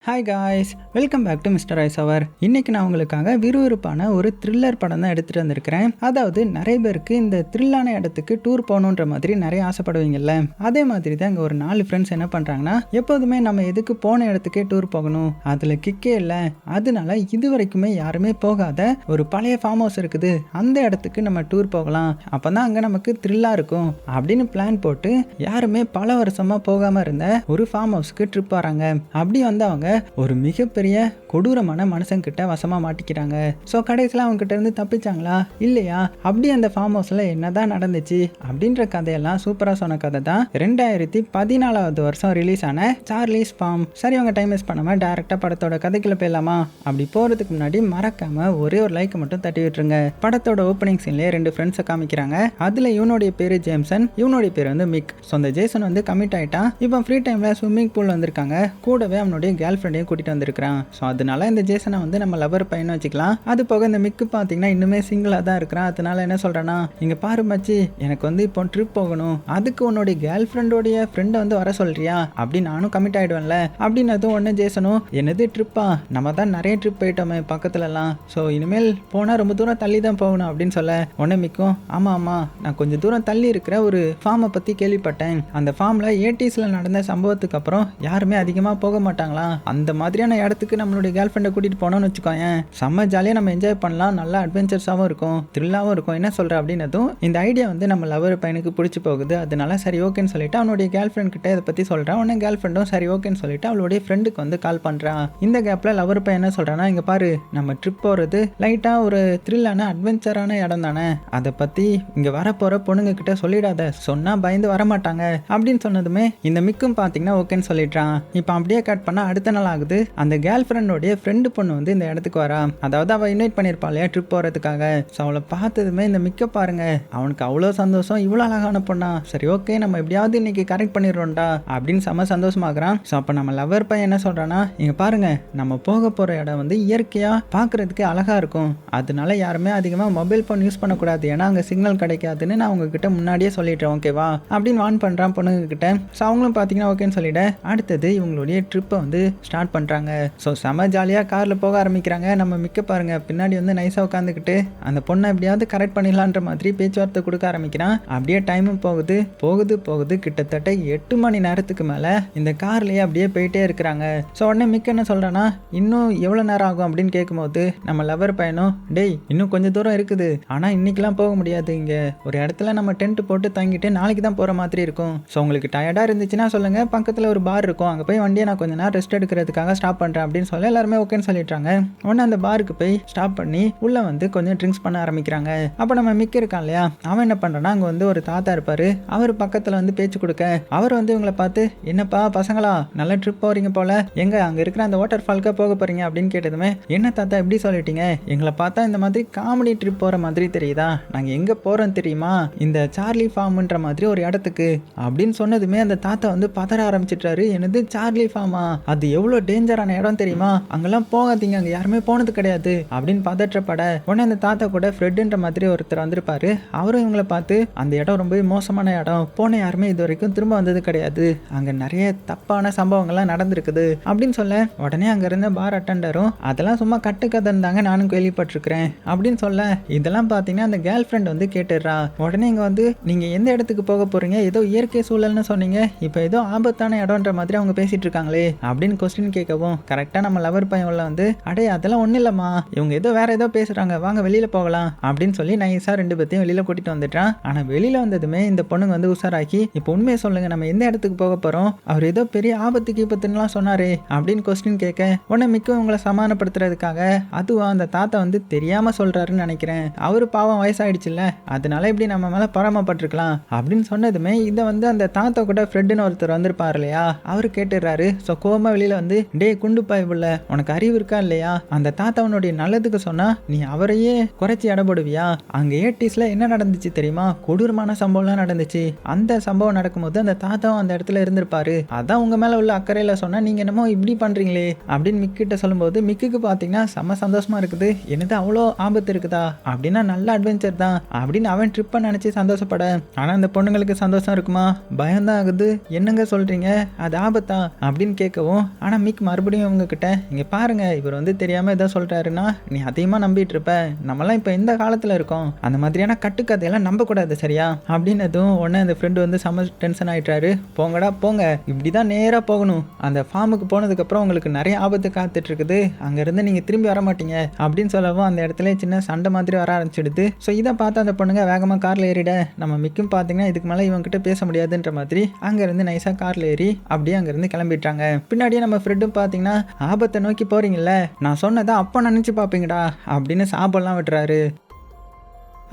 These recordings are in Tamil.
Hi guys, welcome back to mister ice hour. இன்னைக்கு நான் உங்களுக்காக விறுவிறுப்பான ஒரு த்ரில்லர் படம் தான் எடுத்துகிட்டு வந்திருக்கிறேன். அதாவது நிறைய பேருக்கு இந்த த்ரில்லான இடத்துக்கு டூர் போகணுன்ற மாதிரி நிறைய ஆசைப்படுவீங்கல்ல, அதே மாதிரி தான் இங்கே ஒரு 4 ஃப்ரெண்ட்ஸ் என்ன பண்ணுறாங்கன்னா, எப்போதுமே நம்ம எதுக்கு போன இடத்துக்கே டூர் போகணும், அதில் கிக்கே இல்லை, அதனால இது வரைக்குமே யாருமே போகாத ஒரு பழைய ஃபார்ம் ஹவுஸ் இருக்குது, அந்த இடத்துக்கு நம்ம டூர் போகலாம், அப்போ தான் அங்கே நமக்கு த்ரில்லாக இருக்கும் அப்படின்னு பிளான் போட்டு யாருமே பல வருஷமாக போகாமல் இருந்த ஒரு ஃபார்ம் ஹவுஸ்க்கு ட்ரிப் வராங்க. அப்படி வந்து அவங்க ஒரு மிகப்பெரிய கொடூரமான மனுஷங்கிட்ட வசமாக மாட்டிக்கிறாங்க. ஸோ கடைசியில் அவங்க கிட்ட இருந்து தப்பிச்சாங்களா இல்லையா, அப்படி அந்த ஃபார்ம் ஹவுஸில் என்னதான் நடந்துச்சு அப்படின்ற கதையெல்லாம் சூப்பராக சொன்ன கதை தான் 2014 வருஷம் ரிலீஸ் ஆன சார்லிஸ் ஃபார்ம். சரி, அவங்க டைம் வேஸ்ட் பண்ணாமல் டேரெக்டாக படத்தோட கதைக்குள்ள போயிடலாமா? அப்படி போகிறதுக்கு முன்னாடி மறக்காம ஒரே ஒரு லைக் மட்டும் தட்டி விட்டுருங்க. படத்தோட ஓப்பனிங் சீன்லேயே 2 ஃப்ரெண்ட்ஸை காமிக்கிறாங்க. அதில் இவனுடைய பேர் ஜேம்சன், இவனுடைய பேர் வந்து மிக். ஸோ அந்த ஜேசன் வந்து கமிட் ஆகிட்டான். இப்போ ஃப்ரீ டைமில் ஸ்விம்மிங் பூல் வந்திருக்காங்க, கூடவே அவனுடைய கேர்ள் ஃப்ரெண்டையும் கூட்டிகிட்டு வந்திருக்கிறான். ஸோ அதனால இந்த ஜேசனை வந்து நம்ம லவர் பையனை வச்சுக்கலாம். அது போக இந்த மிக்கு பார்த்தீங்கன்னா இன்னுமே சிங்கிளாக தான் இருக்கிறான். அதனால என்ன சொல்கிறான்னா, இங்கே பாரு மச்சி, எனக்கு வந்து இப்போ ட்ரிப் போகணும், அதுக்கு உன்னுடைய கேர்ள் ஃப்ரெண்டோடைய ஃப்ரெண்டை வந்து வர சொல்றியா அப்படி நானும் கமிட் ஆகிடுவேன்ல அப்படின்னதும் ஒன்று ஜேசனும், என்னது ட்ரிப்பா, நம்ம தான் நிறைய ட்ரிப் போயிட்டோமே பக்கத்துலலாம், ஸோ இனிமேல் போனால் ரொம்ப தூரம் தள்ளி தான் போகணும் அப்படின்னு சொல்ல உடனே மிக்கும், ஆமாம் ஆமாம், நான் கொஞ்சம் தூரம் தள்ளி இருக்கிற ஒரு ஃபார்மை பற்றி கேள்விப்பட்டேன், அந்த ஃபார்மில் 80s நடந்த சம்பவத்துக்கு அப்புறம் யாருமே அதிகமாக போக மாட்டாங்களா, அந்த மாதிரியான இடத்துக்கு நம்மளுடைய கேர்ள் ஃப்ரெண்டை கூட்டிகிட்டு போனோம்னு வச்சுக்கோங்க, செம்ம ஜாலியாக நம்ம என்ஜாய் பண்ணலாம், நல்லா அட்வென்ச்சர்ஸாகவும் இருக்கும், த்ரில்லாகவும் இருக்கும், என்ன சொல்கிற அப்படின்னதும் இந்த ஐடியா வந்து நம்ம லவர் பையனுக்கு பிடிச்சி போகுது. அதனால சரி ஓகேன்னு சொல்லிட்டு அவனுடைய கேர்ள் ஃப்ரெண்ட் கிட்ட இதை பற்றி சொல்கிறான். உடனே கேர்ள் ஃப்ரெண்டும் சரி ஓகேன்னு சொல்லிட்டு அவளுடைய ஃப்ரெண்டுக்கு வந்து கால் பண்ணுறான். இந்த கேப்பில் லவர் பையன் என்ன சொல்கிறான்னா, இங்கே பாரு, நம்ம ட்ரிப் போகிறது லைட்டாக ஒரு த்ரில்லான அட்வென்ச்சரான இடம் தானே, அதை பற்றி இங்கே வரப்போகிற பொண்ணுங்க கிட்ட சொல்லிடாத, சொன்னால் பயந்து வரமாட்டாங்க அப்படின்னு சொன்னதுமே இந்த மிக்கும் பார்த்தீங்கன்னா ஓகேன்னு சொல்லிடுறான். இப்போ அப்படியே கட் பண்ணால் அடுத்த நாள் ஆகுது. அந்த கேர்ள் ஃப்ரெண்டோடைய ஃப்ரெண்டு பொண்ணு வந்து இந்த இடத்துக்கு வரா. அதாவது அவள் இன்வைட் பண்ணியிருப்பாள் இல்லையா ட்ரிப் போகிறதுக்காக. ஸோ அவளை பார்த்ததுமே இந்த மிக்க பாருங்க, அவனுக்கு அவ்வளோ சந்தோஷம், இவ்வளோ அழகான பொண்ணா, சரி ஓகே நம்ம எப்படியாவது இன்னைக்கு கரெக்ட் பண்ணிடுறோம்டா அப்படின்னு செம்ம சந்தோஷமாகறான். ஸோ அப்போ நம்ம லவர் பையன் என்ன சொல்கிறான்னா, இங்கே பாருங்க, நம்ம போக போகிற இடம் வந்து இயற்கையாக பார்க்குறதுக்கு அழகாக இருக்கும், அதனால யாருமே அதிகமாக மொபைல் ஃபோன் யூஸ் பண்ணக்கூடாது, ஏன்னா அங்கே சிக்னல் கிடைக்காதுன்னு நான் உங்ககிட்ட முன்னாடியே சொல்லிடுறேன் ஓகேவா அப்படின்னு வான் பண்ணுறான் பொண்ணுங்க கிட்ட. ஸோ அவங்களும் பார்த்தீங்கன்னா ஓகேன்னு சொல்லிட அடுத்தது இவங்களுடைய ட்ரிப்பை வந்து ஸ்டார்ட் பண்ணுறாங்க. ஸோ செம ஜாலியாக காரில் போக ஆரம்பிக்கிறாங்க. நம்ம மிக்க பாருங்க பின்னாடி வந்து நைஸாக உட்காந்துக்கிட்டு அந்த பொண்ணை எப்படியாவது கரெக்ட் பண்ணிடலான்ற மாதிரி பேச்சுவார்த்தை கொடுக்க ஆரம்பிக்கிறான். அப்படியே டைமும் போகுது போகுது போகுது, கிட்டத்தட்ட 8 மணி நேரத்துக்கு மேலே இந்த கார்லேயே அப்படியே போயிட்டே இருக்கிறாங்க. ஸோ உடனே மிக்க என்ன சொல்கிறான்னா, இன்னும் எவ்வளோ நேரம் ஆகும் அப்படின்னு கேட்கும்போது நம்ம லவர் பையனும், டேய் இன்னும் கொஞ்சம் தூரம் இருக்குது, ஆனால் இன்னைக்கெலாம் போக முடியாது, இங்கே ஒரு இடத்துல நம்ம டென்ட் போட்டு தங்கிட்டு நாளைக்கு தான் போகிற மாதிரி இருக்கும், ஸோ உங்களுக்கு டயர்டாக இருந்துச்சுன்னா சொல்லுங்கள், பக்கத்தில் ஒரு பார் இருக்கும், அங்கே போய் வண்டியை நான் கொஞ்சம் நேரம் ரெஸ்ட் எடுக்கிறதுக்காக ஸ்டாப் பண்ணுறேன் அப்படின்னு சொல்ல எல்லாருமே ஓகேன்னு சொல்லிட்டாங்க. உடனே அந்த பாருக்கு போய் ஸ்டாப் பண்ணி உள்ள வந்து கொஞ்சம் ட்ரிங்க்ஸ் பண்ண ஆரம்பிக்கிறாங்க. அப்போ நம்ம மிக்க இருக்கான் இல்லையா, அவன் என்ன பண்ணுறான்னா, அங்கே வந்து ஒரு தாத்தா இருப்பார், அவர் பக்கத்தில் வந்து பேச்சு கொடுக்க அவர் வந்து இவங்களை பார்த்து, என்னப்பா பசங்களா நல்ல ட்ரிப் போகிறீங்க போல, எங்க அங்கே இருக்கிற அந்த வாட்டர் ஃபால்க்காக போக போகிறீங்க அப்படின்னு கேட்டதுமே, என்ன தாத்தா எப்படி சொல்லிட்டீங்க, எங்களை பார்த்தா இந்த மாதிரி காமெடி ட்ரிப் போகிற மாதிரி தெரியுதா, நாங்கள் எங்கே போகிறோம் தெரியுமா, இந்த சார்லி ஃபார்ம்ன்ற மாதிரி ஒரு இடத்துக்கு அப்படின்னு சொன்னதுமே அந்த தாத்தா வந்து பதற ஆரம்பிச்சிட்டாரு. என்னது சார்லி ஃபார்மா, அது எவ்வளோ டேஞ்சரான இடம் தெரியுமா, அங்கெல்லாம் போகாதீங்க, அங்கே யாருமே போனது கிடையாது அப்படின்னு பதற்றப்பட உடனே அந்த தாத்தா கூட ஃப்ரெட்டுன்ற மாதிரி ஒருத்தர் வந்திருப்பாரு. அவரும் இவங்களை பார்த்து, அந்த இடம் ரொம்ப மோசமான இடம், போன யாருமே இது வரைக்கும் திரும்ப வந்தது கிடையாது, அங்கே நிறைய தப்பான சம்பவங்கள்லாம் நடந்திருக்குது அப்படின்னு சொல்ல உடனே அங்கே இருந்த பார் அட்டண்டரும், அதெல்லாம் சும்மா கட்டுக்கதை இருந்தாங்க, நானும் கேள்விப்பட்டிருக்கிறேன் அப்படின்னு சொல்ல இதெல்லாம் பார்த்தீங்கன்னா அந்த கேர்ள் ஃப்ரெண்ட் வந்து கேட்டுடுறா. உடனே இங்கே வந்து நீங்கள் எந்த இடத்துக்கு போக போறீங்க, ஏதோ இயற்கை சூழல்னு சொன்னீங்க, இப்போ ஏதோ ஆபத்தான இடம்ன்ற மாதிரி அவங்க பேசிட்டு இருக்காங்களே அப்படின்னு கொஸ்டின் கேட்கவும் கரெக்டாக நம்ம லவர் பையன் உள்ள வந்து, அடே அதெல்லாம் ஒன்றும் இல்லைம்மா, இவங்க ஏதோ வேற ஏதோ பேசுகிறாங்க, வாங்க வெளியில் போகலாம் அப்படின்னு சொல்லி நைஸாக 2 பேர்த்தையும் வெளியில் கூட்டிகிட்டு வந்துட்டான். ஆனால் வெளியில் வந்ததுமே இந்த பொண்ணுங்க வந்து உஷாராக்கி, இப்போ உண்மையை சொல்லுங்கள், நம்ம எந்த இடத்துக்கு போக போகிறோம், அவர் ஏதோ பெரிய ஆபத்துலாம் சொன்னாரே அப்படின்னு கொஸ்டின் கேட்க உடனே மிக்க உங்களை சமாதானப்படுத்துறதுக்காக, அதுவா அந்த தாத்தா வந்து தெரியாமல் சொல்கிறாருன்னு நினைக்கிறேன், அவரு பாவம் வயசாயிடுச்சுல்ல, அதனால இப்படி நம்ம மேலே பராமப்பட்டிருக்கலாம் அப்படின்னு சொன்னதுமே இதை வந்து அந்த தாத்தா கூட ஃப்ரெண்டுன்னு ஒருத்தர் வந்திருப்பார் இல்லையா, அவரு கேட்டுடுறாரு. ஸோ கோமா வெளியில் வந்து, டே குண்டு பாய் புள்ள, உனக்கு அறிவு இருக்கா இல்லையா, அந்த தாத்தாவனுடைய நல்லதுக்கு சொன்னா நீ அவரையே குறைச்சி இடப்படுவியா, அங்கே 80sல என்ன நடந்துச்சு தெரியுமா, கொடூரமான சம்பவம்லாம் நடந்துச்சு, அந்த சம்பவம் நடக்கும்போது அந்த தாத்தாவும் அந்த இடத்துல இருந்திருப்பாரு, அதான் உங்க மேல உள்ள அக்கறையில சொன்னா நீங்க என்னமோ இப்படி பண்றீங்களே அப்படின்னு மிக்கிட்ட சொல்லும்போது மிக்குக்கு பார்த்தீங்கன்னா செம்ம சந்தோஷமா இருக்குது. என்னது அவ்வளோ ஆபத்து இருக்குதா அப்படின்னா, நல்ல அட்வென்ச்சர் தான் அப்படின்னு அவன் ட்ரிப்பை நினைச்சு சந்தோஷப்பட, ஆனா அந்த பொண்ணுங்களுக்கு சந்தோஷம் இருக்குமா, பயம்தான் ஆகுது, என்னங்க சொல்றீங்க அது ஆபத்தா அப்படின்னு கேட்கவும், ஆனால் மிக் மறுபடியும் இவங்க கிட்ட இங்கே பாருங்க, இவர் வந்து தெரியாமல் எதோ சொல்கிறாருன்னா நீ அதிகமாக நம்பிட்டு இருப்ப, நம்மலாம் இப்போ எந்த காலத்தில் இருக்கோம், அந்த மாதிரியான கட்டுக்கதையெல்லாம் நம்பக்கூடாது சரியா அப்படின்னதும் உடனே அந்த ஃப்ரெண்டு வந்து செம டென்ஷன் ஆகிட்டாரு. போங்கடா போங்க, இப்படி தான் நேராக போகணும், அந்த ஃபார்முக்கு போனதுக்கப்புறம் உங்களுக்கு நிறைய ஆபத்து காத்துட்டு இருக்குது, அங்கேருந்து நீங்கள் திரும்பி வர மாட்டீங்க அப்படின்னு சொல்லவும் அந்த இடத்துல சின்ன சண்டை மாதிரி வர ஆரம்பிச்சிடுது. ஸோ இதை பார்த்து அந்த பொண்ணுங்க வேகமாக காரில் ஏறிட நம்ம மிக்கும் பார்த்தீங்கன்னா இதுக்கு மேலே இவங்ககிட்ட பேச முடியாதுன்ற மாதிரி அங்கேருந்து நைஸாக காரில் ஏறி அப்படியே அங்கேருந்து கிளம்பிட்டாங்க. பின்னாடியே நம்ம ஃப்ரெண்டும் பார்த்தீங்கன்னா ஆபத்தை நோக்கி போகிறீங்கள, நான் சொன்னதை அப்போ நினச்சி பார்ப்பீங்கடா அப்படின்னு சாபெல்லாம் விட்டுறாரு.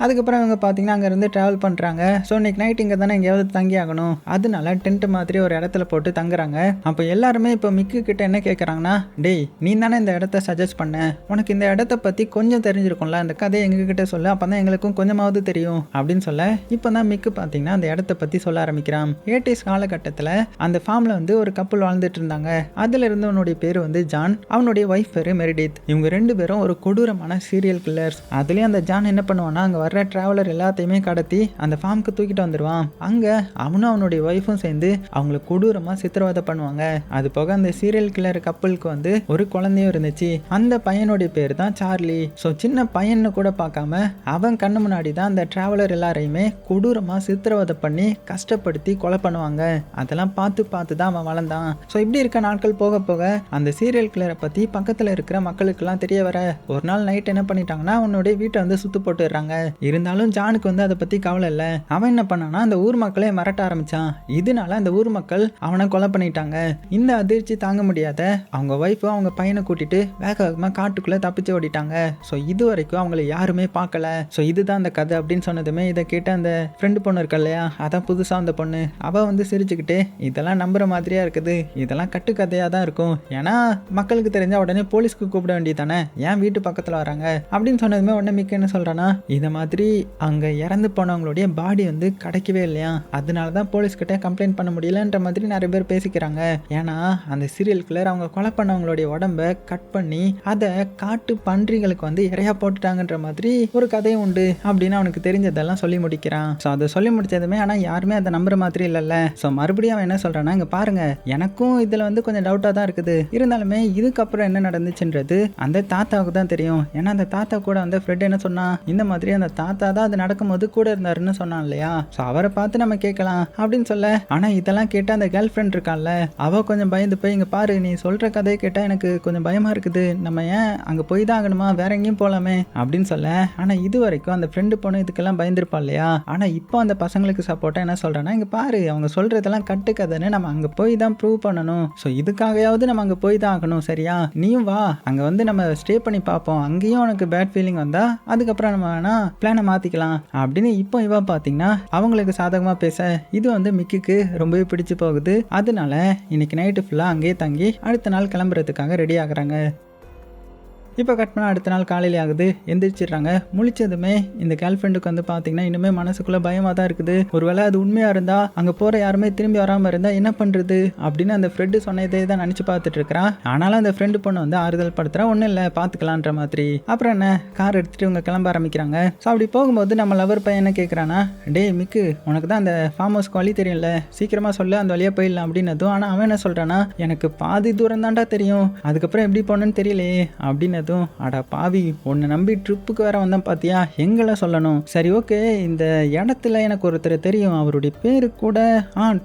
அதுக்கப்புறம் இவங்க பார்த்தீங்கன்னா அங்கேருந்து ட்ராவல் பண்ணுறாங்க. ஸோ இன்றைக்கி நைட் இங்கே தானே எங்கேயாவது தங்கி ஆகணும், அதனால டென்ட் மாதிரி ஒரு இடத்துல போட்டு தங்குறாங்க. அப்போ எல்லாருமே இப்போ மிக்கு கிட்ட என்ன கேட்குறாங்கன்னா, டேய் நீ தானே இந்த இடத்த சஜஸ்ட் பண்ண, உனக்கு இந்த இடத்த பற்றி கொஞ்சம் தெரிஞ்சிருக்கும்ல, அந்த கதையை எங்ககிட்ட சொல்ல, அப்போ தான் எங்களுக்கும் கொஞ்சமாவது தெரியும் அப்படின்னு சொல்ல இப்போ தான் மிக்கு பார்த்தீங்கன்னா அந்த இடத்த பற்றி சொல்ல ஆரம்பிக்கிறான். 80s காலகட்டத்தில் அந்த ஃபார்மில் வந்து ஒரு கப்பல் வாழ்ந்துட்டு இருந்தாங்க. அதில் இருந்தவனுடைய பேர் வந்து ஜான், அவனுடைய ஒய்ஃப் பேர் மெரிடித். இவங்க 2 பேரும் ஒரு கொடூரமான சீரியல் கில்லர்ஸ். அதுலேயும் அந்த ஜான் என்ன பண்ணுவான்னா அங்கே வர்ற டிராவலர் எல்லாத்தையுமே கடத்தி அந்த ஃபார்முக்கு தூக்கிட்டு வந்துடுவான். அங்கே அவனும் அவனுடைய ஒய்ஃபும் சேர்ந்து அவங்களை கொடூரமாக சித்திரவதை பண்ணுவாங்க. அது போக அந்த சீரியல் கில்லர் கப்பலுக்கு வந்து ஒரு குழந்தையும் இருந்துச்சு. அந்த பையனுடைய பேர் தான் சார்லி. ஸோ சின்ன பையன்னு கூட பார்க்காம அவன் கண்ணு முன்னாடி தான் அந்த டிராவலர் எல்லாரையுமே கொடூரமாக சித்திரவதை பண்ணி கஷ்டப்படுத்தி கொலை பண்ணுவாங்க. அதெல்லாம் பார்த்து பார்த்து தான் அவன் வளர்ந்தான். ஸோ இப்படி இருக்க நாட்கள் போக போக அந்த சீரியல் கில்லரை பற்றி பக்கத்தில் இருக்கிற மக்களுக்கெல்லாம் தெரிய வர ஒரு நாள் நைட் என்ன பண்ணிட்டாங்கன்னா அவனுடைய வீட்டை வந்து சுத்து போட்டுடுறாங்க. இருந்தாலும் ஜானுக்கு வந்து அதை பற்றி கவலை இல்லை. அவன் என்ன பண்ணான்னா அந்த ஊர் மக்களை மிரட்ட ஆரம்பித்தான். இதனால அந்த ஊர் மக்கள் அவனை கொலை பண்ணிட்டாங்க. இந்த அதிர்ச்சி தாங்க முடியாத அவங்க ஒய்ஃபும் அவங்க பையனை கூட்டிட்டு வேக வேகமாக காட்டுக்குள்ளே தப்பிச்சு ஓடிட்டாங்க. ஸோ இது வரைக்கும் அவங்கள யாருமே பார்க்கல. ஸோ இதுதான் அந்த கதை அப்படின்னு சொன்னதுமே இதை கேட்ட அந்த ஃப்ரெண்டு பொண்ணு இருக்கா இல்லையா, அதான் புதுசாக அந்த பொண்ணு, அவள் வந்து சிரிச்சுக்கிட்டு இதெல்லாம் நம்புற மாதிரியா இருக்குது, இதெல்லாம் கட்டுக்கதையாக தான் இருக்கும், ஏன்னா மக்களுக்கு தெரிஞ்சால் உடனே போலீஸ்க்கு கூப்பிட வேண்டியது தானே, ஏன் வீட்டு பக்கத்தில் வராங்க அப்படின்னு சொன்னதுமே உடனே மிக்க என்ன சொல்கிறான்னா, இதை மாதிரி அங்கே இறந்து போனவங்களுடைய பாடி வந்து கிடைக்கவே இல்லையா, அதனால தான் போலீஸ்கிட்ட கம்ப்ளைண்ட் பண்ண முடியலன்ற மாதிரி நிறைய பேர் பேசிக்கிறாங்க. ஏன்னா அந்த சீரியல் கில்லர் அவங்க கொலை பண்ணவங்களுடைய உடம்ப கட் பண்ணி அதை காட்டு பன்றிகளுக்கு வந்து இறையா போட்டுட்டாங்கன்ற மாதிரி ஒரு கதையும் உண்டு அப்படின்னு அவனுக்கு தெரிஞ்சதெல்லாம் சொல்லி முடிக்கிறான். ஸோ அதை சொல்லி முடிச்சதுமே ஆனால் யாருமே அதை நம்புற மாதிரி இல்லைல்ல. ஸோ மறுபடியும் அவன் என்ன சொல்கிறான்னா, இங்கே பாருங்க எனக்கும் இதில் வந்து கொஞ்சம் டவுட்டாக தான் இருக்குது, இருந்தாலுமே இதுக்கப்புறம் என்ன நடந்துச்சுன்றது அந்த தாத்தாவுக்கு தான் தெரியும். ஏன்னா அந்த தாத்தா கூட அந்த ஃப்ரெண்ட் என்ன சொன்னா, இந்த மாதிரி அந்த தாத்தா தான் அது நடக்கும்போது கூட இருந்தாருன்னு சொன்னான் இல்லையா, ஸோ அவரை பார்த்து நம்ம கேட்கலாம் அப்படின்னு சொல்ல. ஆனால் இதெல்லாம் கேட்டால் அந்த கேர்ள் ஃப்ரெண்ட் இருக்கான்ல, அவள் கொஞ்சம் பயந்து போய் இங்கே பாரு நீ சொல்கிற கதையை கேட்டால் எனக்கு கொஞ்சம் பயமாக இருக்குது, நம்ம ஏன் அங்கே போய் தான் ஆகணுமா, வேற எங்கேயும் போகலாமே அப்படின்னு சொல்ல. ஆனால் இது வரைக்கும் அந்த ஃப்ரெண்டு பொண்ணு இதுக்கெல்லாம் பயந்துருப்பா இல்லையா, ஆனால் இப்போ அந்த பசங்களுக்கு சப்போர்ட்டாக என்ன சொல்கிறேன்னா, இங்கே பாரு அவங்க சொல்கிறதெல்லாம் கட்டுக்கதைன்னு நம்ம அங்கே போய் தான் ப்ரூவ் பண்ணணும், ஸோ இதுக்காகவாவது நம்ம அங்கே போய் தான் ஆகணும் சரியா, நீயும் வா அங்கே வந்து நம்ம ஸ்டே பண்ணி பார்ப்போம், அங்கேயும் உனக்கு பேட் ஃபீலிங் வந்தால் அதுக்கப்புறம் நம்ம வேணா பிளானை மாற்றிக்கலாம் அப்படின்னு இப்போ இவ பார்த்தீங்கன்னா அவங்களுக்கு சாதகமாக பேச இது வந்து மிக்கிக்கு ரொம்பவே பிடிச்சு போகுது. அதனால இன்னைக்கு நைட்டு ஃபுல்லாக அங்கேயே தங்கி அடுத்த நாள் கிளம்புறதுக்காக ரெடி ஆகுறாங்க. இப்போ கட் பண்ணால் அடுத்த நாள் காலையில் ஆகுது, எந்திரிச்சிடுறாங்க. முழிச்சதுமே இந்த கேர்ள் ஃப்ரெண்டுக்கு வந்து பார்த்தீங்கன்னா இன்னுமே மனசுக்குள்ளே பயமாக தான் இருக்குது. ஒருவேளை அது உண்மையாக இருந்தால் அங்கே போகிற யாருமே திரும்பி வராமல் இருந்தால் என்ன பண்ணுறது அப்படின்னு அந்த ஃப்ரெண்டு சொன்னதே தான் நினச்சி பார்த்துட்டு இருக்கிறான். ஆனாலும் அந்த ஃப்ரெண்டு பொண்ணு வந்து ஆறுதல் படுத்துறா, ஒன்றும் இல்லை பார்த்துக்கலான்ற மாதிரி. அப்புறம் என்ன கார் எடுத்துகிட்டு இவங்க கிளம்ப ஆரம்பிக்கிறாங்க. ஸோ அப்படி போகும்போது நம்ம லவர் பையன் என்ன கேட்குறான்னா, டேய் மிக்கு உனக்கு தான் அந்த ஃபார்ம் ஹவுஸ்க்கு வழி தெரியும்ல, சீக்கிரமாக சொல்ல அந்த வழியாக போயிடலாம் அப்படின்னதும். ஆனால் அவன் என்ன சொல்கிறான்னா, எனக்கு பாதி தூரம் தான்டா தெரியும், அதுக்கப்புறம் எப்படி போகணுன்னு தெரியலையே அப்படின்னு. அடா பாவி, உன்னை நம்பி ட்ரிப்புக்கு வேற வந்தேன் பாத்தியா, எங்களை சொல்லணும். சரி ஓகே, இந்த இடத்துல எனக்கு ஒருத்தர் தெரியும், அவருடைய பேரு கூட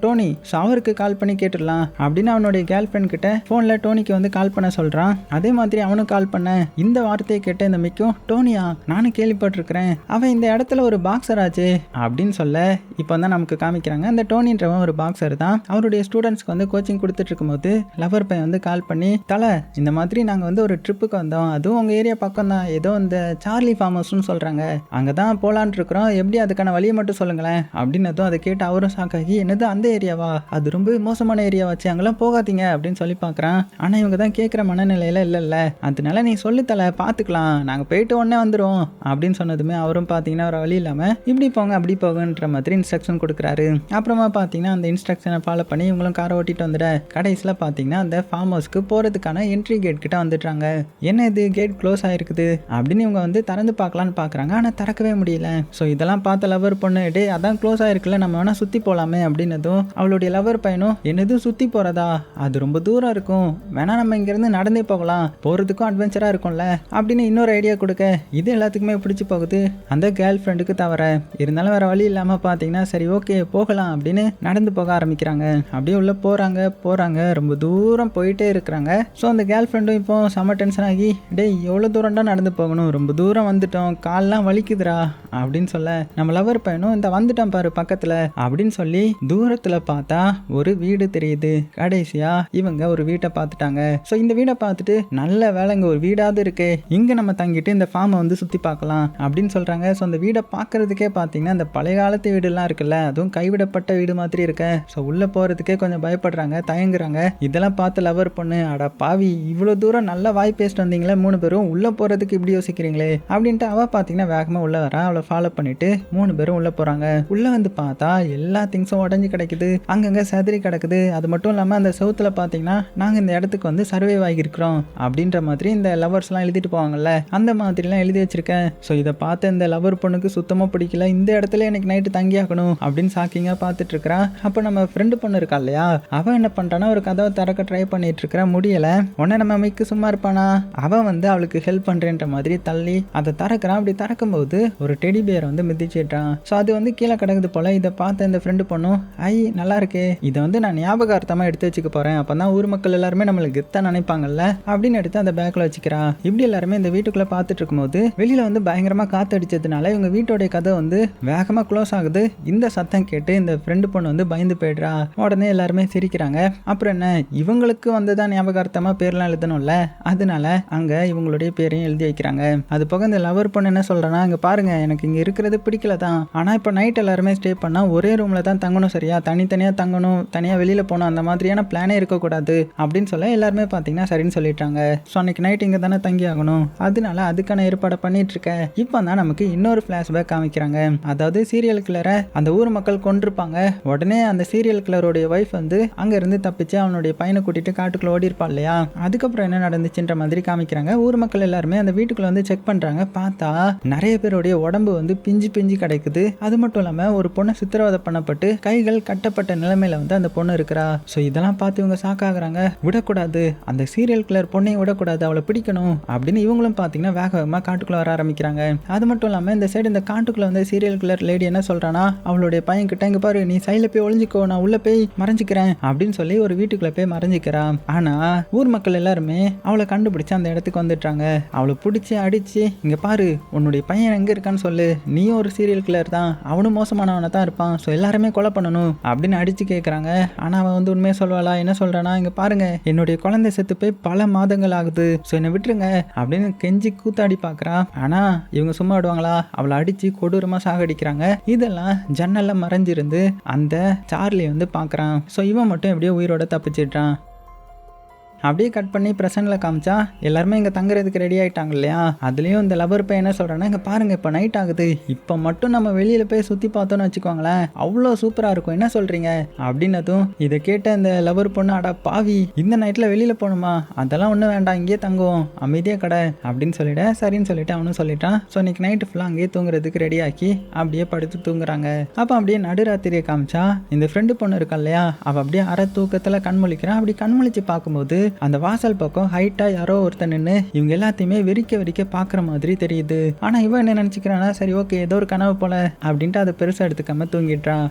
டோனி, ஸோ அவருக்கு கால் பண்ணி கேட்டுடலாம் அப்படின்னு அவனுடைய கேர்ள் ஃப்ரெண்ட் கிட்ட ஃபோனில் டோனிக்கு வந்து கால் பண்ண சொல்கிறான். அதே மாதிரி அவனும் கால் பண்ண இந்த வார்த்தையை கேட்ட இந்த மிக்கும், டோனியா நானும் கேள்விப்பட்டிருக்கிறேன், அவன் இந்த இடத்துல ஒரு பாக்ஸர் ஆச்சு அப்படின்னு சொல்ல இப்போ தான் நமக்கு காமிக்கிறாங்க. அந்த டோனின்றவன் ஒரு பாக்ஸர் தான். அவருடைய ஸ்டூடெண்ட்ஸ்க்கு வந்து கோச்சிங் கொடுத்துட்டு இருக்கும்போது லவர் பையன் வந்து கால் பண்ணி, தலை இந்த மாதிரி நாங்கள் வந்து ஒரு ட்ரிப்புக்கு வந்தோம், அதுவும் உங்கள் ஏரியா பக்கம் தான், ஏதோ இந்த சார்லி ஃபார்ம் ஹவுஸ்னு சொல்கிறாங்க, அங்கே தான் போகலான் இருக்கிறோம், எப்படி அதுக்கான வழியை மட்டும் சொல்லுங்களேன் அப்படின்னதும். அதை கேட்டு அவரும் ஷாக்காகி, என்னது அந்த ஏரியாவா, அது ரொம்ப மோசமான ஏரியாவாச்சு, அங்கெல்லாம் போகாதீங்க அப்படின்னு சொல்லி பார்க்குறான். ஆனால் இவங்க தான் கேட்குற மனநிலையில் இல்லைல்ல, அதனால நீ சொல்லித்தலை பார்த்துக்கலாம், நாங்கள் போயிட்டு உடனே வந்துடும் அப்படின்னு சொன்னதுமே அவரும் பார்த்தீங்கன்னா ஒரு வழி இல்லாமல் இப்படி போங்க அப்படி போகன்ற மாதிரி இன்ஸ்ட்ரக்ஷன் கொடுக்குறாரு. அப்புறமா பார்த்தீங்கன்னா அந்த இன்ஸ்ட்ரக்ஷனை ஃபாலோ பண்ணி இவங்களும் காரை ஓட்டிட்டு வந்துட கடைசியில் பார்த்தீங்கன்னா அந்த ஃபார்ம் ஹவுஸ்க்கு போகிறதுக்கான என்ட்ரி கேட் கிட்ட வந்துடுறாங்க. என்ன இது கேட் க்ளோஸ் ஆயிருக்குது அப்படின்னு இவங்க வந்து திறந்து பார்க்கலான்னு பார்க்குறாங்க. ஆனால் திறக்கவே முடியல. ஸோ இதெல்லாம் பார்த்த லவர் பொண்ணு, டே அதான் க்ளோஸ் ஆயிருக்குல்ல, நம்ம வேணா சுற்றி போகலாமே அப்படின்னதும் அவளுடைய லவர் பையனும், என்னதும் சுற்றி போகிறதா, அது ரொம்ப தூரம் இருக்கும், வேணா நம்ம இங்கேருந்து நடந்தே போகலாம், போகிறதுக்கும் அட்வென்ச்சராக இருக்கும்ல அப்படின்னு இன்னொரு ஐடியா கொடுக்க இது எல்லாத்துக்குமே பிடிச்சி போகுது. அந்த கேர்ள் ஃப்ரெண்டுக்கு தவிர இருந்தாலும் வேற வழி இல்லாமல் பார்த்தீங்கன்னா சரி ஓகே போகலாம் அப்படின்னு நடந்து போக ஆரம்பிக்கிறாங்க. அப்படியே உள்ள போகிறாங்க ரொம்ப தூரம் போயிட்டே இருக்கிறாங்க. ஸோ அந்த கேர்ள் ஃப்ரெண்டும் இப்போ செம்ம டென்ஷன் ஆகி, டே எவ்வளோ தூரம்டா நடந்து போகணும், ரொம்ப தூரம் வந்துட்டோம், கால்லாம் வலிக்குதுரா அப்படின்னு சொல்ல நம்ம லவர் பையனும் இந்த வந்துட்டான் பாரு பக்கத்தில் அப்படின்னு சொல்லி தூரத்தில் பார்த்தா ஒரு வீடு தெரியுது. கடைசியா இவங்க ஒரு வீட்டை பார்த்துட்டாங்க. ஸோ இந்த வீடை பார்த்துட்டு நல்ல வேலை இங்கே ஒரு வீடாவது இருக்கு, இங்கே நம்ம தங்கிட்டு இந்த ஃபார்மை வந்து சுற்றி பார்க்கலாம் அப்படின்னு சொல்கிறாங்க. ஸோ அந்த வீடை பார்க்கறதுக்கே பார்த்தீங்கன்னா இந்த பழைய காலத்து வீடுலாம் இருக்குல்ல, அதுவும் கைவிடப்பட்ட வீடு மாதிரி இருக்க. ஸோ உள்ளே போகிறதுக்கே கொஞ்சம் பயப்படுறாங்க, தயங்குறாங்க. இதெல்லாம் பார்த்து லவர் பொண்ணு, அட பாவி இவ்வளோ தூரம் நல்லா வாய் பேசிட்டு வந்தீங்களே 3 பேரும், உள்ளே போகிறதுக்கு இப்படி யோசிக்கிறீங்களே அப்படின்ட்டு அவள் பார்த்தீங்கன்னா வேகமாக உள்ளே வரா. அவளை ஃபாலோ பண்ணிட்டு 3 பேரும் உள்ளே போகிறாங்க. உள்ளே வந்து பார்த்தா எல்லா திங்ஸும் உடஞ்சி கிடக்குது, அங்கங்கே சதுரி கிடக்குது. அது மட்டும் இல்லாமல் அந்த செவுத்துல பார்த்தீங்கன்னா நாங்கள் இந்த இடத்துக்கு வந்து சர்வைவ் ஆகியிருக்கிறோம் அப்படின்ற மாதிரி இந்த லவர்ஸ்லாம் எழுதிட்டு போவாங்கல்ல, அந்த மாதிரிலாம் எழுதி வச்சிருக்கேன். ஸோ இதை பார்த்து இந்த லவர் பொண்ணுக்கு சுத்தமாக பிடிக்கல, இந்த இடத்துல எனக்கு நைட்டு தங்கி ஆகணும் அப்படின்னு ஷாக்கிங்காக பார்த்துட்டு இருக்கிறா. அப்போ நம்ம ஃப்ரெண்டு பொண்ணு இருக்கா இல்லையா, அவன் என்ன பண்ணுறான்னா ஒரு கதவை திறக்க ட்ரை பண்ணிட்டு இருக்கிறா, முடியல. உடனே நம்ம மிக்கு சும்மா இருப்பானா, அவன் வந்து அவளுக்கு ஹெல்ப் பண்ணுறேன்ற மாதிரி தள்ளி அதை திறக்கிறான். அப்படி திறக்கும்போது ஒரு டெடி பேர் வந்து மிதிச்சிட்டான். ஸோ அது வந்து கீழே கிடக்குது போல. இதை பார்த்த இந்த ஃப்ரெண்டு பொண்ணும், ஐ நல்லா இருக்கே, இதை வந்து நான் ஞாபகார்த்தமாக எடுத்து வச்சுக்க போகிறேன், அப்போ தான் ஊர் மக்கள் எல்லாருமே நம்மளுக்கு கெத்தா நினைப்பாங்கல்ல அப்படின்னு எடுத்து அந்த பேக்கில் வச்சுக்கிறா. இப்படி எல்லாருமே இந்த வீட்டுக்குள்ளே பார்த்துட்டு இருக்கும்போது வெளியில் வந்து பயங்கரமாக காற்று அடிச்சதுனால இவங்க வீட்டோடைய கதை வந்து வேகமாக க்ளோஸ் ஆகுது. இந்த சத்தம் கேட்டு இந்த ஃப்ரெண்டு பொண்ணு வந்து பயந்து போயிடுறா. உடனே எல்லாருமே சிரிக்கிறாங்க. அப்புறம் என்ன, இவங்களுக்கு வந்து தான் ஞாபகார்த்தமாக பேர்லாம் எழுதணும்ல, அதனால அங்கே இவங்களுடைய பேரையும் எழுதி வைக்கிறாங்க. அது போக இந்த லவர் பொண்ணு என்ன சொல்கிறேன்னா, இங்கே பாருங்க எனக்கு இங்கே இருக்கிறது பிடிக்கல தான், ஆனால் இப்போ நைட் எல்லாருமே ஸ்டே பண்ணால் ஒரே ரூமில் தான் தங்கணும், சரியா, தனித்தனியாக தங்கணும், தனியாக வெளியில் போகணும், அந்த மாதிரியான பிளானே இருக்கக்கூடாது அப்படின்னு சொல்ல எல்லாருமே பார்த்தீங்கன்னா சரின்னு சொல்லிட்டாங்க. ஸோ அன்னைக்கு நைட் இங்கே தானே தங்கி ஆகணும், அதனால அதுக்கான ஏற்பாடை பண்ணிட்டு இருக்க. இப்போ தான் நமக்கு இன்னொரு ஃப்ளாஷ்பேக் காமிக்கிறாங்க. அதாவது சீரியல் கில்லரை அந்த ஊர் மக்கள் கொண்டிருப்பாங்க. உடனே அந்த சீரியல் கில்லருடைய ஒய்ஃப் வந்து அங்க இருந்து தப்பிச்சு அவனுடைய பையனை கூட்டிட்டு காட்டுக்குள்ள ஓடி இருப்பா இல்லையா, அதுக்கப்புறம் என்ன நடந்துச்சுன்ற மாதிரி காமிக்கிறாங்க. ஊர் மக்கள் எல்லாருமே அந்த வீட்டுக்குள்ள வந்து செக் பண்றாங்க. பார்த்தா நிறைய பேருடைய உடம்பு வந்து பிஞ்சு பிஞ்சு கிடைக்குது. அது மட்டும் இல்லாம ஒரு பொண்ணு சித்திரவதை பண்ணப்பட்டு கைகள் கட்டப்பட்ட நிலைமையில வந்து அந்த பொண்ணு இருக்கிறா. ஸோ இதெல்லாம் பார்த்து இவங்க ஷாக் ஆகுறாங்க. விடக்கூடாது, அந்த சீரியல் கில்லர் பொண்ணையும் விடக்கூடாது, அவளை பிடிக்கணும் அப்படின்னு இவங்களும் பார்த்தீங்கன்னா வேக வேகமாக காட்டுக்குள்ள வர ஆரம்பிக்கிறாங்க. அது மட்டும் இல்லாமல் இந்த சைடு இந்த காட்டுக்குள்ள வந்து சீரியல் கில்லர் லேடி என்ன சொல்றானா, அவளுடைய பையன் கிட்ட இங்க பாரு நீ சைடில் போய் ஒளிஞ்சிக்கோ, நான் உள்ள போய் மறைஞ்சிக்கிறேன் அப்படின்னு சொல்லி ஒரு வீட்டுக்குள்ள போய் மறைஞ்சிக்கிறா. ஆனா ஊர் மக்கள் எல்லாருமே அவளை கண்டுபிடிச்சு அந்த இடத்துக்கு வந்துட்டாங்க. அவளை பிடிச்சி அடிச்சு, இங்க பாரு உன்னுடைய பையன் எங்க இருக்கான்னு சொல்லு, நீயும் ஒரு சீரியல் கில்லர் தான், அவனும் மோசமானவனை தான் இருப்பான், ஸோ எல்லாருமே கொலை பண்ணணும் அப்படின்னு அடிச்சு கேட்குறாங்க. ஆனா அவன் வந்து உண்மையை சொல்வாளா, என்ன சொல்றானா, இங்க பாருங்க என்னுடைய குழந்தை செத்து போய் பல மாதங்கள் ஆகுது, ஸோ என்னை விட்டுருங்க அப்படின்னு கெஞ்சி கூத்தாடி பார்க்குறா. ஆனா இவங்க சும்மா விடுவாங்களா, அவளை அடிச்சு கொடூரமா சாகடிக்கிறாங்க. இதெல்லாம் ஜன்னல்ல மறைஞ்சிருந்து அந்த சார்லி வந்து பார்க்குறான். ஸோ இவன் மட்டும் எப்படியோ உயிரோட தப்பிச்சிடுறான். அப்படியே கட் பண்ணி ப்ரெசென்ட்டில் காமிச்சா எல்லாருமே இங்கே தங்குறதுக்கு ரெடி ஆகிட்டாங்க இல்லையா. அதுலேயும் இந்த லவர் பையன் என்ன சொல்கிறேன்னா, இங்கே பாருங்கள் இப்போ நைட் ஆகுது, இப்போ மட்டும் நம்ம வெளியில் போய் சுற்றி பார்த்தோன்னு வச்சுக்கோங்களேன், அவ்வளோ சூப்பராக இருக்கும், என்ன சொல்கிறீங்க அப்படின்னதும் இதை கேட்ட இந்த லவர் பொண்ணு, அடா பாவி இந்த நைட்டில் வெளியில் போகணுமா, அதெல்லாம் ஒன்றும் வேண்டாம், இங்கேயே தங்குவோம், அமைதியாக கடை அப்படின்னு சொல்லிவிட சரின்னு சொல்லிட்டு அவனும் சொல்லிட்டான். ஸோ இன்னைக்கு நைட்டு ஃபுல்லாக அங்கேயே தூங்குறதுக்கு ரெடி ஆக்கி அப்படியே படுத்து தூங்குறாங்க. அப்போ அப்படியே நடுராத்திரியை காமிச்சா இந்த ஃப்ரெண்டு பொண்ணு இருக்கா இல்லையா, அவள் அப்படியே அரை தூக்கத்தில் கண்முழிக்கிறான். அப்படி கண்முழிச்சு பார்க்கும்போது அந்த வாசல் பக்கம் ஹைட்டா யாரோ ஒருத்தர் நின்று இவங்க எல்லாத்தையுமே வெறிக்க பார்க்குற மாதிரி தெரியுது. ஆனா இவன் என்ன நினைச்சுக்கிறானா, சரி ஓகே ஏதோ ஒரு கனவு போல அப்படின்ட்டு அதை பெருசா எடுத்துக்காம தூங்கிட்டான்.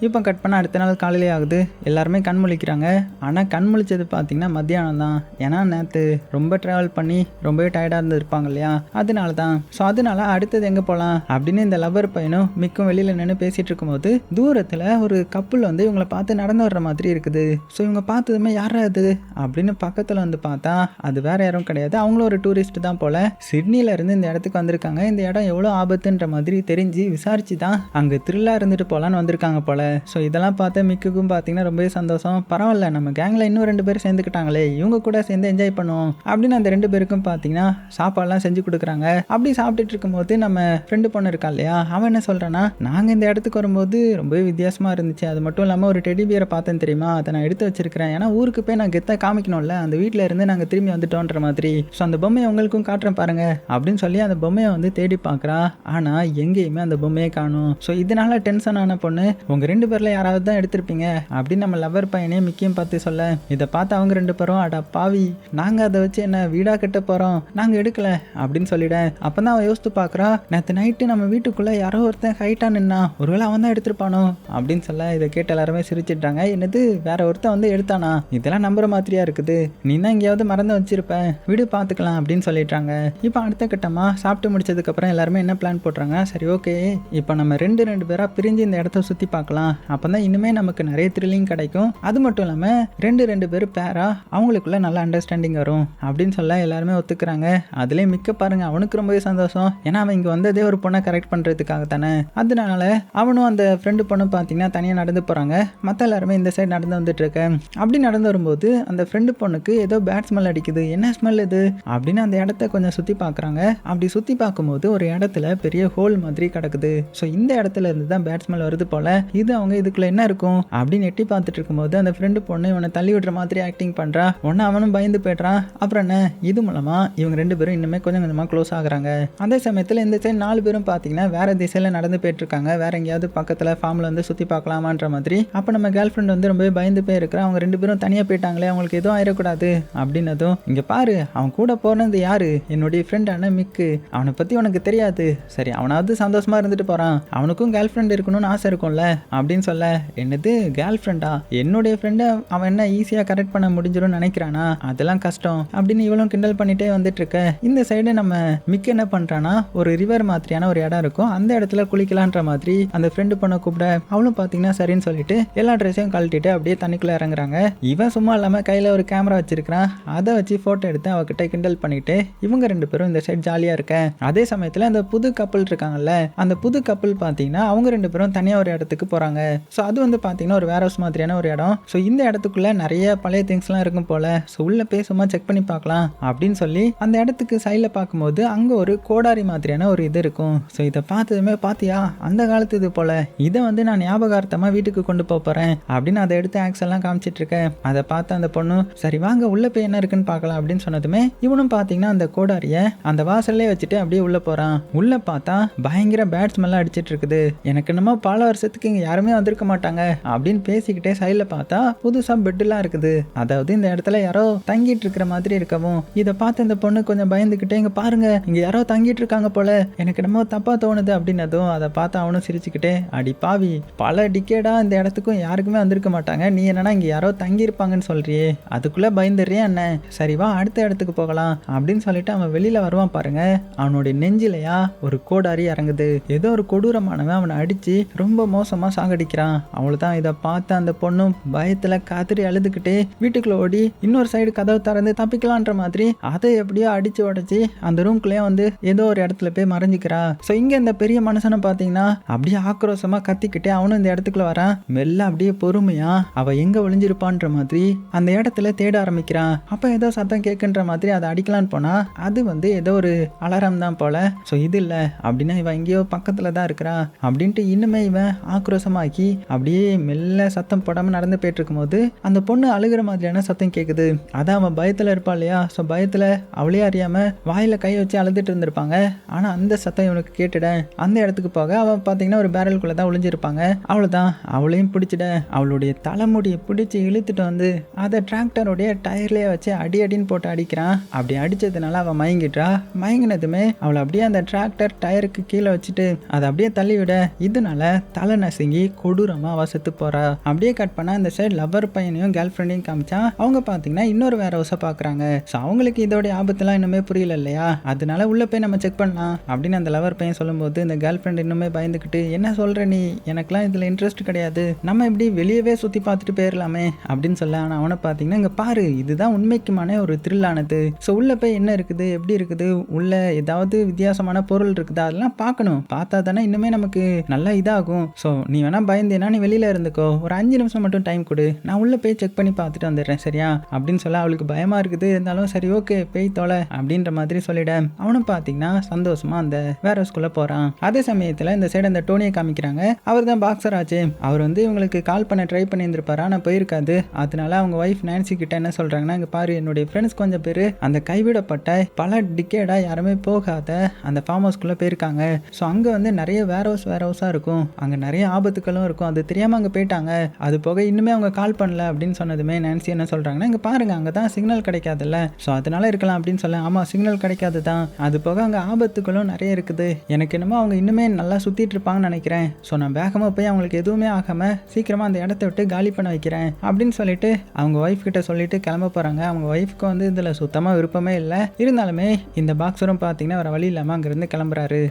இப்போ கட் பண்ண அடுத்த நாள் காலையிலே ஆகுது. எல்லாருமே கண் முழிக்கிறாங்க. ஆனால் கண் முழிச்சது பார்த்தீங்கன்னா மத்தியானம் தான். ஏன்னா நேற்று ரொம்ப ட்ராவல் பண்ணி ரொம்பவே டயர்டாக இருந்து இருப்பாங்க இல்லையா, அதனால தான். ஸோ அதனால அடுத்தது எங்கே போகலாம் அப்படின்னு இந்த லவர் பையனும் மிக்கும் வெளியில் நின்று பேசிகிட்டு இருக்கும்போது தூரத்தில் ஒரு கப்புள் வந்து இவங்களை பார்த்து நடந்து வர்ற மாதிரி இருக்குது. ஸோ இவங்க பார்த்ததுமே யாரா அது அப்படின்னு பக்கத்தில் வந்து பார்த்தா அது வேற யாரும் கிடையாது, அவங்களும் ஒரு டூரிஸ்ட் தான் போல். சிட்னியிலேருந்து இந்த இடத்துக்கு வந்திருக்காங்க. இந்த இடம் எவ்வளோ ஆபத்துன்ற மாதிரி தெரிஞ்சு விசாரிச்சு தான் அங்கே த்ரில்லாக இருந்துட்டு போகலான்னு வந்திருக்காங்க போல். ஸோ இதெல்லாம் பார்த்து மிக்குக்கும் பார்த்தீங்கன்னா ரொம்பவே சந்தோஷம். பரவாயில்ல, நம்ம கேங்கில் இன்னும் 2 பேர் சேர்ந்துக்கிட்டாங்களே, இவங்க கூட சேர்ந்து என்ஜாய் பண்ணுவோம் அப்படின்னு அந்த 2 பேருக்கும் பார்த்தீங்கன்னா சாப்பாடுலாம் செஞ்சு கொடுக்குறாங்க. அப்படி சாப்பிட்டுட்டு இருக்கும்போது நம்ம ஃப்ரெண்டு பொண்ணு இருக்கா இல்லையா, அவன் என்ன சொல்கிறான்னா, நாங்கள் இந்த இடத்துக்கு வரும்போது ரொம்பவே வித்தியாசமாக இருந்துச்சு. அது மட்டும் இல்லாமல் ஒரு டெடி பியரை பார்த்தேன் தெரியுமா, அதை நான் எடுத்து வச்சிருக்கிறேன். ஏன்னா ஊருக்கு போய் நான் கெத்தாக காமிக்கணும்ல, அந்த வீட்டில் இருந்து நாங்கள் திரும்பி வந்துட்டோன்ற மாதிரி. ஸோ அந்த பொம்மையை உங்களுக்கும் காட்டுறேன் பாருங்க அப்படின்னு சொல்லி அந்த பொம்மையை வந்து தேடி பார்க்குறா. ஆனால் எங்கேயுமே அந்த பொம்மையை காணும். ஸோ இதனால டென்ஷன் ஆன பொண்ணு, உங்கள் 2 பேரில் யாராவது தான் எடுத்திருப்பீங்க அப்படின்னு நம்ம லவர் பையனே மிக்கியும் பார்த்து சொல்ல, இதை பார்த்து அவங்க 2 பேரும், அடா பாவி, நாங்கள் அதை வச்சு என்ன வீடாக கட்ட போகிறோம், நாங்கள் எடுக்கல அப்படின்னு சொல்லிட்டேன். அப்போ தான் அவன் யோசித்து பார்க்குறா, நேற்று நைட்டு நம்ம வீட்டுக்குள்ளே யாரோ ஒருத்தன் ஹைட்டாக நின்னா, ஒருவேளை அவன் தான் எடுத்திருப்பானோ அப்படின்னு சொல்ல, இதை கேட்டு எல்லாருமே சிரிச்சிட்டாங்க. என்னது, வேற ஒருத்தன் வந்து எடுத்தானா, இதெல்லாம் நம்புற மாதிரியா இருக்குது, நீ தான் எங்கேயாவது மறந்து வச்சிருப்பேன், வீடு பார்த்துக்கலாம் அப்படின்னு சொல்லிட்டாங்க. இப்போ அடுத்த கட்டமாக சாப்பிட்டு முடிச்சதுக்கப்புறம் எல்லாருமே என்ன பிளான் போட்டுறாங்க, சரி ஓகே, இப்போ நம்ம ரெண்டு பேராக பிரிஞ்சு இந்த இடத்த சுற்றி பார்க்கலாம், அப்போ தான் இனிமே நமக்கு நிறைய த்ரில்லிங் கிடைக்கும். அது மட்டும் இல்லாமல் ரெண்டு பேர் பேரா அவங்களுக்குள்ள நல்ல அண்டர்ஸ்டாண்டிங் வரும் அப்படின்னு சொல்ல எல்லாருமே ஒத்துக்கிறாங்க. அதுலேயே மிக்க பாருங்க, அவனுக்கு ரொம்பவே சந்தோஷம். ஏன்னா அவன் இங்கே வந்ததே ஒரு பொண்ணை கரெக்ட் பண்ணுறதுக்காக தானே. அதனால அவனும் அந்த ஃப்ரெண்டு பொண்ணும் பார்த்தீங்கன்னா தனியாக நடந்து போகிறாங்க. மற்ற எல்லாருமே இந்த சைடு நடந்து வந்துட்டு இருக்கேன். அப்படி நடந்து வரும்போது அந்த ஃப்ரெண்டு பொண்ணுக்கு ஏதோ பேட் ஸ்மெல் அடிக்குது. என்ன ஸ்மெல் இது அப்படின்னு அந்த இடத்த கொஞ்சம் சுற்றி பார்க்குறாங்க. அப்படி சுற்றி பார்க்கும்போது ஒரு இடத்துல பெரிய ஹோல் மாதிரி கிடக்குது. ஸோ இந்த இடத்துல இருந்து தான் பேட் ஸ்மெல் வருது போல. இது அவங்க இதுக்குள்ள என்ன இருக்கும் அப்படின்னு எட்டி பார்த்துட்டு இருக்கும்போது அந்த ஃப்ரெண்டு பொண்ணு இவனை தள்ளி விடுற மாதிரி ஆக்டிங் பண்ணுறா. ஒன்று அவனும் பயந்து போய்ட்றான். அப்புறம் என்ன, இது மூலமாக இவங்க 2 பேரும் இன்னுமே கொஞ்சம் கொஞ்சமாக க்ளோஸ் ஆகுறாங்க. அதே சமயத்தில் இந்த சைடு 4 பேரும் பார்த்தீங்கன்னா வேற திசையில் நடந்து போயிட்டு இருக்காங்க. வேற எங்கேயாவது பக்கத்தில் ஃபார்மில் வந்து சுற்றி பார்க்கலாமான்ற மாதிரி. அப்போ நம்ம கேர்ள் ஃப்ரெண்ட் வந்து ரொம்பவே பயந்து போயிருக்கிறா. அவங்க 2 பேரும் தனியாக போயிட்டாங்களே, அவங்களுக்கு எதுவும் ஆயிடக்கூடாது அப்படின்னதும், இங்கே பாரு, அவன் கூட போனது யாரு, என்னுடைய ஃப்ரெண்டான மிக்கு, அவனை பற்றி உனக்கு தெரியாது, சரி அவனாவது சந்தோஷமாக இருந்துட்டு போகிறான், அவனுக்கும் கேர்ள் ஃப்ரெண்ட் இருக்கணும்னு ஆசை இருக்கும்ல அப்படின்னு சொல்ல, என்னது கேர்ள் ஃப்ரெண்டா, என்னுடைய ஃப்ரெண்டை அவன் என்ன ஈஸியாக கரெக்ட் பண்ண முடிஞ்சிடும் நினைக்கிறானா, அதெல்லாம் கஷ்டம் அப்படின்னு இவளும் கிண்டல் பண்ணிட்டே வந்துட்டு இருக்க. இந்த சைடு நம்ம மிக்க என்ன பண்ணுறான்னா, ஒரு ரிவர் மாதிரியான ஒரு இடம் இருக்கும், அந்த இடத்துல குளிக்கலான்ற மாதிரி அந்த ஃப்ரெண்டு பண்ண கூப்பிட, அவளும் பார்த்தீங்கன்னா சரின்னு சொல்லிட்டு எல்லா ட்ரெஸ்ஸையும் கழட்டிட்டு அப்படியே தண்ணிக்குள்ளே இறங்குறாங்க. இவன் சும்மா இல்லாமல் கையில் ஒரு கேமரா வச்சிருக்கிறான். அதை வச்சு ஃபோட்டோ எடுத்து அவகிட்ட கிண்டல் பண்ணிட்டு இவங்க 2 பேரும் இந்த சைடு ஜாலியாக இருக்க. அதே சமயத்தில் அந்த புது கப்பல் இருக்காங்கல்ல, அந்த புது கப்பல் பார்த்தீங்கன்னா அவங்க 2 பேரும் தனியாக ஒரு இடத்துக்கு போகிறாங்க. ஸோ அது வந்து பார்த்தீங்கன்னா ஒரு வேர் ஹவுஸ் மாதிரியான ஒரு இடம். ஸோ இந்த இடத்துக்குள்ள நிறைய பழைய திங்ஸ்லாம் இருக்கும் போல. ஸோ உள்ள போய் சும்மா செக் பண்ணி பார்க்கலாம் அப்படின்னு சொல்லி அந்த இடத்துக்கு சைடில் பார்க்கும்போது அங்கே ஒரு கோடாரி மாதிரியான ஒரு இது இருக்கும். ஸோ இதை பார்த்ததுமே, பார்த்தியா அந்த காலத்து இது போல, இதை வந்து நான் ஞாபகார்த்தமாக வீட்டுக்கு கொண்டு போகிறேன் அப்படின்னு அதை எடுத்து ஆக்ஸ் எல்லாம் காமிச்சிட்டு இருக்கேன். அதை பார்த்து அந்த பொண்ணு, சரி வாங்க உள்ள போய் என்ன இருக்குன்னு பார்க்கலாம் அப்படின்னு சொன்னதுமே இவனும் பார்த்தீங்கன்னா அந்த கோடாரியை அந்த வாசல்லே வச்சுட்டு அப்படியே உள்ள போறான். உள்ள பார்த்தா பயங்கர பேட் ஸ்மெல்லாம் அடிச்சிட்டு இருக்குது. எனக்கு என்னமோ பல வருஷத்துக்கு இங்கே யாருமே வந்திருக்க மாட்டாங்க அப்படின்னு பேசிக்கிட்டே சைடில் பார்த்தா புதுசாக பெட்டுலாம் இருக்குது. அதாவது இந்த இடத்துல யாரோ தங்கிட்டு இருக்கிற மாதிரி இருக்கவும் இதை பார்த்து இந்த பொண்ணு கொஞ்சம் பயந்துக்கிட்டே, இங்கே பாருங்க இங்கே யாரோ தங்கிட்டு இருக்காங்க போல, எனக்கு என்னமோ தப்பா தோணுது அப்படின்னதும் அதை பார்த்து அவனும் சிரிச்சுக்கிட்டே, அடி பாவி, பல டிக்கேடா இந்த இடத்துக்கும் யாருக்குமே வந்திருக்க மாட்டாங்க, நீ என்னன்னா இங்கே யாரோ தங்கி இருப்பாங்கன்னு சொல்றியே, அதுக்குள்ள பயந்துடுறியா என்ன, சரி வா அடுத்த இடத்துக்கு போகலாம் அப்படின்னு சொல்லிட்டு அவன் வெளியில வருவான் பாருங்க. அவனுடைய நெஞ்சிலையா ஒரு கோடாரி இறங்குது. ஏதோ ஒரு கொடூரமானவன் அவனை அடிச்சு ரொம்ப மோசமா சாகடிக்கிறான். அவ்வளவுதான். இதை பார்த்து அந்த பொண்ணும் பயத்துல காத்திரி அழுதுகிட்டே வீட்டுக்குள்ள ஓடி இன்னொரு சைடு கதவு திறந்து தப்பிக்கலான்ற மாதிரி அதை எப்படியோ அடிச்சு உடச்சி அந்த ரூம்குள்ளேயே வந்து ஏதோ ஒரு இடத்துல போய் மறைஞ்சிக்கிறா. ஸோ இங்க இந்த பெரிய மனுஷனை பார்த்தீங்கன்னா அப்படியே ஆக்ரோஷமா கத்திக்கிட்டே அவனும் இந்த இடத்துக்குள்ள வரான். மெல்ல அப்படியே பொறுமையா அவ எங்க ஒளிஞ்சிருப்பான்ற மாதிரி அந்த இடத்துல தேட ஆரம்பிக்கிறான். அப்ப ஏதோ சத்தம் கேட்குன்ற மாதிரி அதை அடிக்கலான்னு போனா அது வந்து ஏதோ ஒரு அலாரம் தான் போல. ஸோ இது இல்லை அப்படின்னா இவன் எங்கேயோ பக்கத்துல தான் இருக்கிறா அப்படின்ட்டு இன்னுமே இவன் ஆக்ரோஷமாக்கி அப்படியே மெல்ல சத்தம் போடாம நடந்து போயிட்டு இருக்கும்போது அந்த பொண்ணு அழுகிற மாதிரியான சத்தம் கேட்குது. அதான் அவன் பயத்துல இருப்பா இல்லையா, ஸோ பயத்துல அவளே அறியாம வாயில கை வச்சு அழுதுட்டு இருந்திருப்பாங்க. ஆனா அந்த சத்தம் இவனுக்கு கேட்டுட அந்த இடத்துக்கு போக அவன் பார்த்தீங்கன்னா ஒரு பேரலுக்குள்ள தான் ஒளிஞ்சிருப்பாங்க. அவ்வளவுதான், அவளையும் பிடிச்சிட அவளுடைய தலைமுடியை பிடிச்சி இழுத்துட்டு வந்து அதை டிராக்டருடைய டயர்லயே வச்சு அடி அடின்னு போட்டு அடிக்கிறான். அப்படி அடிச்சதுனால அவன் மயங்கிட்டா. மயங்கினதுமே அவளை அப்படியே அந்த டிராக்டர் டயருக்கு கீழே வச்சுட்டு அதை அப்படியே தள்ளிவிட இதனால தலை நசுங்கி கொடூரமா அவ செத்து போறா. அப்படியே கட் பண்ணா இந்த சைடு லவர் பையனையும் கேர்ள் ஃப்ரெண்டையும் காமிச்சா அவங்க பார்த்தீங்கன்னா இன்னொரு வேற ஹவுஸை பார்க்குறாங்க. ஸோ அவங்களுக்கு இதோடைய ஆபத்துலாம் இன்னுமே புரியல இல்லையா, அதனால உள்ள போய் நம்ம செக் பண்ணலாம் அப்படின்னு அந்த லவர் பையன் சொல்லும்போது இந்த கேர்ள் ஃப்ரெண்ட் இன்னுமே பயந்துக்கிட்டு, என்ன சொல்ற நீ, எனக்குலாம் இதில் இன்ட்ரெஸ்ட் கிடையாது, நம்ம இப்படி வெளியவே சுற்றி பார்த்துட்டு போயிடலாமே அப்படின்னு சொல்ல. ஆனால் அவனை பார்த்தீங்கன்னா இங்கே பாரு, இதுதான் உண்மைக்குமான ஒரு த்ரில்லானது. ஸோ உள்ள போய் என்ன இருக்குது, எப்படி இருக்குது, உள்ள ஏதாவது வித்தியாசமான பொருள் இருக்குதா, அதெல்லாம் பார்க்கணும். பார்த்தா தானே இன்னுமே நமக்கு நல்லா இதாகும். ஸோ நீ வேணா அதெல்லாம் பயந்தேன்னா நீ வெளியில் இருந்துக்கோ, ஒரு 5 நிமிஷம் மட்டும் டைம் கொடு, நான் உள்ளே போய் செக் பண்ணி பார்த்துட்டு வந்துடுறேன் சரியா அப்படின்னு சொல்ல அவளுக்கு பயமாக இருக்குது. இருந்தாலும் சரி ஓகே போய் தொலை அப்படின்ற மாதிரி சொல்லிட அவனும் பார்த்தீங்கன்னா சந்தோஷமா அந்த வேற ஸ்கூல்ல போகிறான். அதே சமயத்தில் இந்த சைடு அந்த டோனியை காமிக்கிறாங்க. அவர் தான் பாக்ஸர் ஆச்சு. அவர் வந்து இவங்களுக்கு கால் பண்ண ட்ரை பண்ணியிருந்திருப்பாரு, ஆனால் போயிருக்காது. அதனால அவங்க ஒய்ஃப் நான்சி கிட்ட என்ன சொல்கிறாங்கன்னா, இங்கே பாரு என்னுடைய ஃப்ரெண்ட்ஸ் கொஞ்சம் பேர் அந்த கைவிடப்பட்ட பல டிக்கேடாக யாருமே போகாத அந்த ஃபார்ம் ஹவுஸ்குள்ளே போயிருக்காங்க. ஸோ அங்கே வந்து நிறைய வேர் ஹவுஸாக இருக்கும், அங்கே நிறைய ஆபத்துக்களும் இருக்கும், அது தெரியாமல் அங்கே போயிட்டாங்க. அது போக இன்னுமே அவங்க கால் பண்ணல அப்படின்னு சொன்னதுமே நான்சி என்ன சொல்கிறாங்கன்னா, இங்கே பாருங்க அங்கே தான் சிக்னல் கிடைக்காதுல்ல, ஸோ அதனால இருக்கலாம் அப்படின்னு சொல்ல. ஆமாம் சிக்னல் கிடைக்காது தான், அது போக அங்கே ஆபத்துக்களும் நிறைய இருக்குது. எனக்கு என்னமோ அவங்க இன்னுமே நல்லா சுற்றிட்டு இருப்பாங்கன்னு நினைக்கிறேன். ஸோ நான் வேகமாக போய் அவங்களுக்கு எதுவுமே ஆகாமல் சீக்கிரமாக அந்த இடத்த விட்டு காலி பண்ண வைக்கிறேன் அப்படின்னு சொல்லிட்டு அவங்க ஒய்ஃப் கிட்ட சொல்லிட்டு கிளம்ப போகிறாங்க. அவங்க ஒய்ஃப்க்கு வந்து இதில் சுத்தமாக விருப்பமே இல்லை. இருந்தாலுமே இந்த பாக்ஸரும் பார்த்தீங்கன்னா வேறு வழி இல்லாமல் அங்கேருந்து கிளம்புறாரு.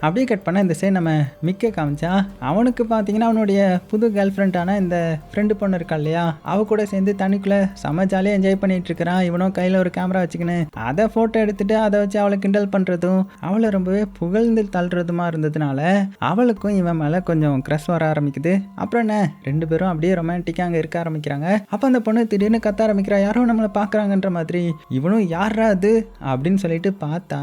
அப்படியே கட் பண்ண இந்த சைடு நம்ம மிக்க காமிச்சா அவனுக்கு பார்த்தீங்கன்னா அவனுடைய புது கேர்ள் ஃப்ரெண்டான இந்த ஃப்ரெண்டு பொண்ணு இருக்கா இல்லையா, அவ கூட சேர்ந்து தண்ணிக்குள்ளே செம்ம ஜாலியாக என்ஜாய் பண்ணிட்டு இருக்கிறான். இவனும் கையில் ஒரு கேமரா வச்சுக்கின்னு அதை ஃபோட்டோ எடுத்துட்டு அதை வச்சு அவளை கிண்டல் பண்ணுறதும் அவளை ரொம்பவே புகழ்ந்து தள்ளுறதுமா இருந்ததுனால அவளுக்கும் இவன் மேலே கொஞ்சம் க்ரஷ் வர ஆரம்பிக்குது. அப்புறம் என்ன 2 பேரும் அப்படியே ரொமான்டிக்காக அங்கே இருக்க ஆரம்பிக்கிறாங்க. அப்போ அந்த பொண்ணு திடீர்னு கத்த ஆரம்பிக்கிறா, யாரும் நம்மளை பார்க்குறாங்கன்ற மாதிரி. இவனும் யாரா அது அப்படின்னு சொல்லிட்டு பார்த்தா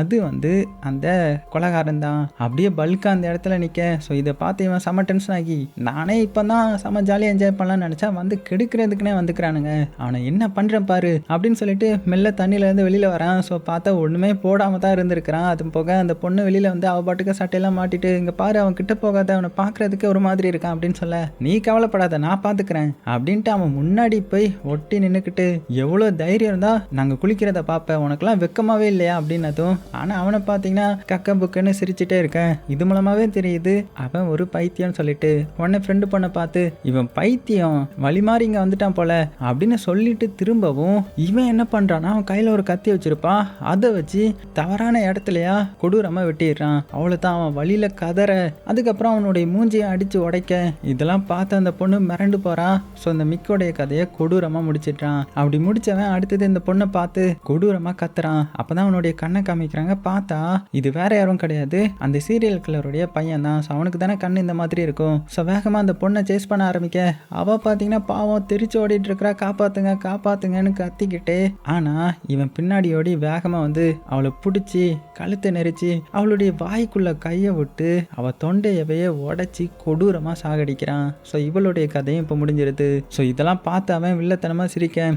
அது வந்து அந்த கொலகாரன் தான். அப்படியே பல்கா அந்த இடத்துல நிற்க. ஸோ இதை பார்த்து இவன் செம்ம டென்ஷன் ஆகி, நானே இப்போ தான் செம்ம ஜாலியாக என்ஜாய் பண்ணலாம்னு நினச்சா வந்து கெடுக்கிறதுக்குனே வந்துக்கிறானுங்க, அவனை என்ன பண்ணுறேன் பாரு அப்படின்னு சொல்லிட்டு மெல்ல தண்ணியிலேருந்து வெளியில் வரான். ஸோ பார்த்தா ஒன்றுமே போடாமல் தான் இருந்திருக்கிறான். அது போக அந்த பொண்ணு வெளியில் வந்து அவள் பாட்டுக்கு சட்டையெல்லாம் மாட்டிட்டு, இங்கே பாரு அவன் கிட்ட போகாத, அவனை பார்க்குறதுக்கு ஒரு மாதிரி இருக்கான் அப்படின்னு சொல்ல, நீ கவலைப்படாத நான் பார்த்துக்கிறேன் அப்படின்ட்டு அவன் முன்னாடி போய் ஒட்டி நின்றுக்கிட்டு, எவ்வளோ தைரியம் இருந்தால் நாங்கள் குளிக்கிறத பார்ப்பேன், உனக்குலாம் வெக்கமாகவே இல்லையா அப்படின்னதும். ஆனால் அவனை பார்த்தீங்கன்னா கக்க புக்குன்னு சிரிச்சுட்டே இருக்கேன். இது மூலமாவே தெரியுது அவன் ஒரு பைத்தியம்னு சொல்லிட்டு. உடனே ஃப்ரெண்டு பொண்ணை பார்த்து, இவன் பைத்தியம் வழி மாறி இங்க வந்துட்டான் போல அப்படின்னு சொல்லிட்டு திரும்பவும் இவன் என்ன பண்றான்னா, அவன் கையில ஒரு கத்தி வச்சிருப்பான், அதை வச்சு தவறான இடத்துலயா கொடூரமா வெட்டிடுறான். அவ்வளவுதான் அவன் வழியில கதற. அதுக்கப்புறம் அவனுடைய மூஞ்சியை அடிச்சு உடைக்க. இதெல்லாம் பார்த்து அந்த பொண்ணு மிரண்டு போறான். ஸோ அந்த மிக்கோடைய கதையை கொடூரமா முடிச்சிட்டான். அப்படி முடிச்சவன் அடுத்தது இந்த பொண்ணை பார்த்து கொடூரமா கத்துறான். அப்பதான் அவனுடைய கண்ணை காமிக்கிறாங்க. பார்த்தா இது வேற யாரும் கிடையாது, அந்த சீரியல் கில்லருடைய பையன் தான். அவனுக்கு தானே கண்ணு இந்த மாதிரி இருக்கும். ஸோ வேகமாக அந்த பொண்ணை சேஸ் பண்ண ஆரம்பிக்க, அவள் பார்த்தீங்கன்னா பாவம் தெரிச்சு ஓடிட்டு இருக்கிறா, காப்பாத்துங்க காப்பாத்துங்கன்னு கத்திக்கிட்டே. ஆனால் இவன் பின்னாடி ஓடி வேகமாக வந்து அவளை பிடிச்சி கழுத்தை நெரிச்சு அவளுடைய வாய்க்குள்ள கையை விட்டு அவள் தொண்டையவையே உடைச்சி கொடூரமாக சாகடிக்கிறான். ஸோ இவளுடைய கதையும் இப்போ முடிஞ்சிருது. ஸோ இதெல்லாம் பார்த்து அவன் வில்லத்தனமாக சிரிக்க.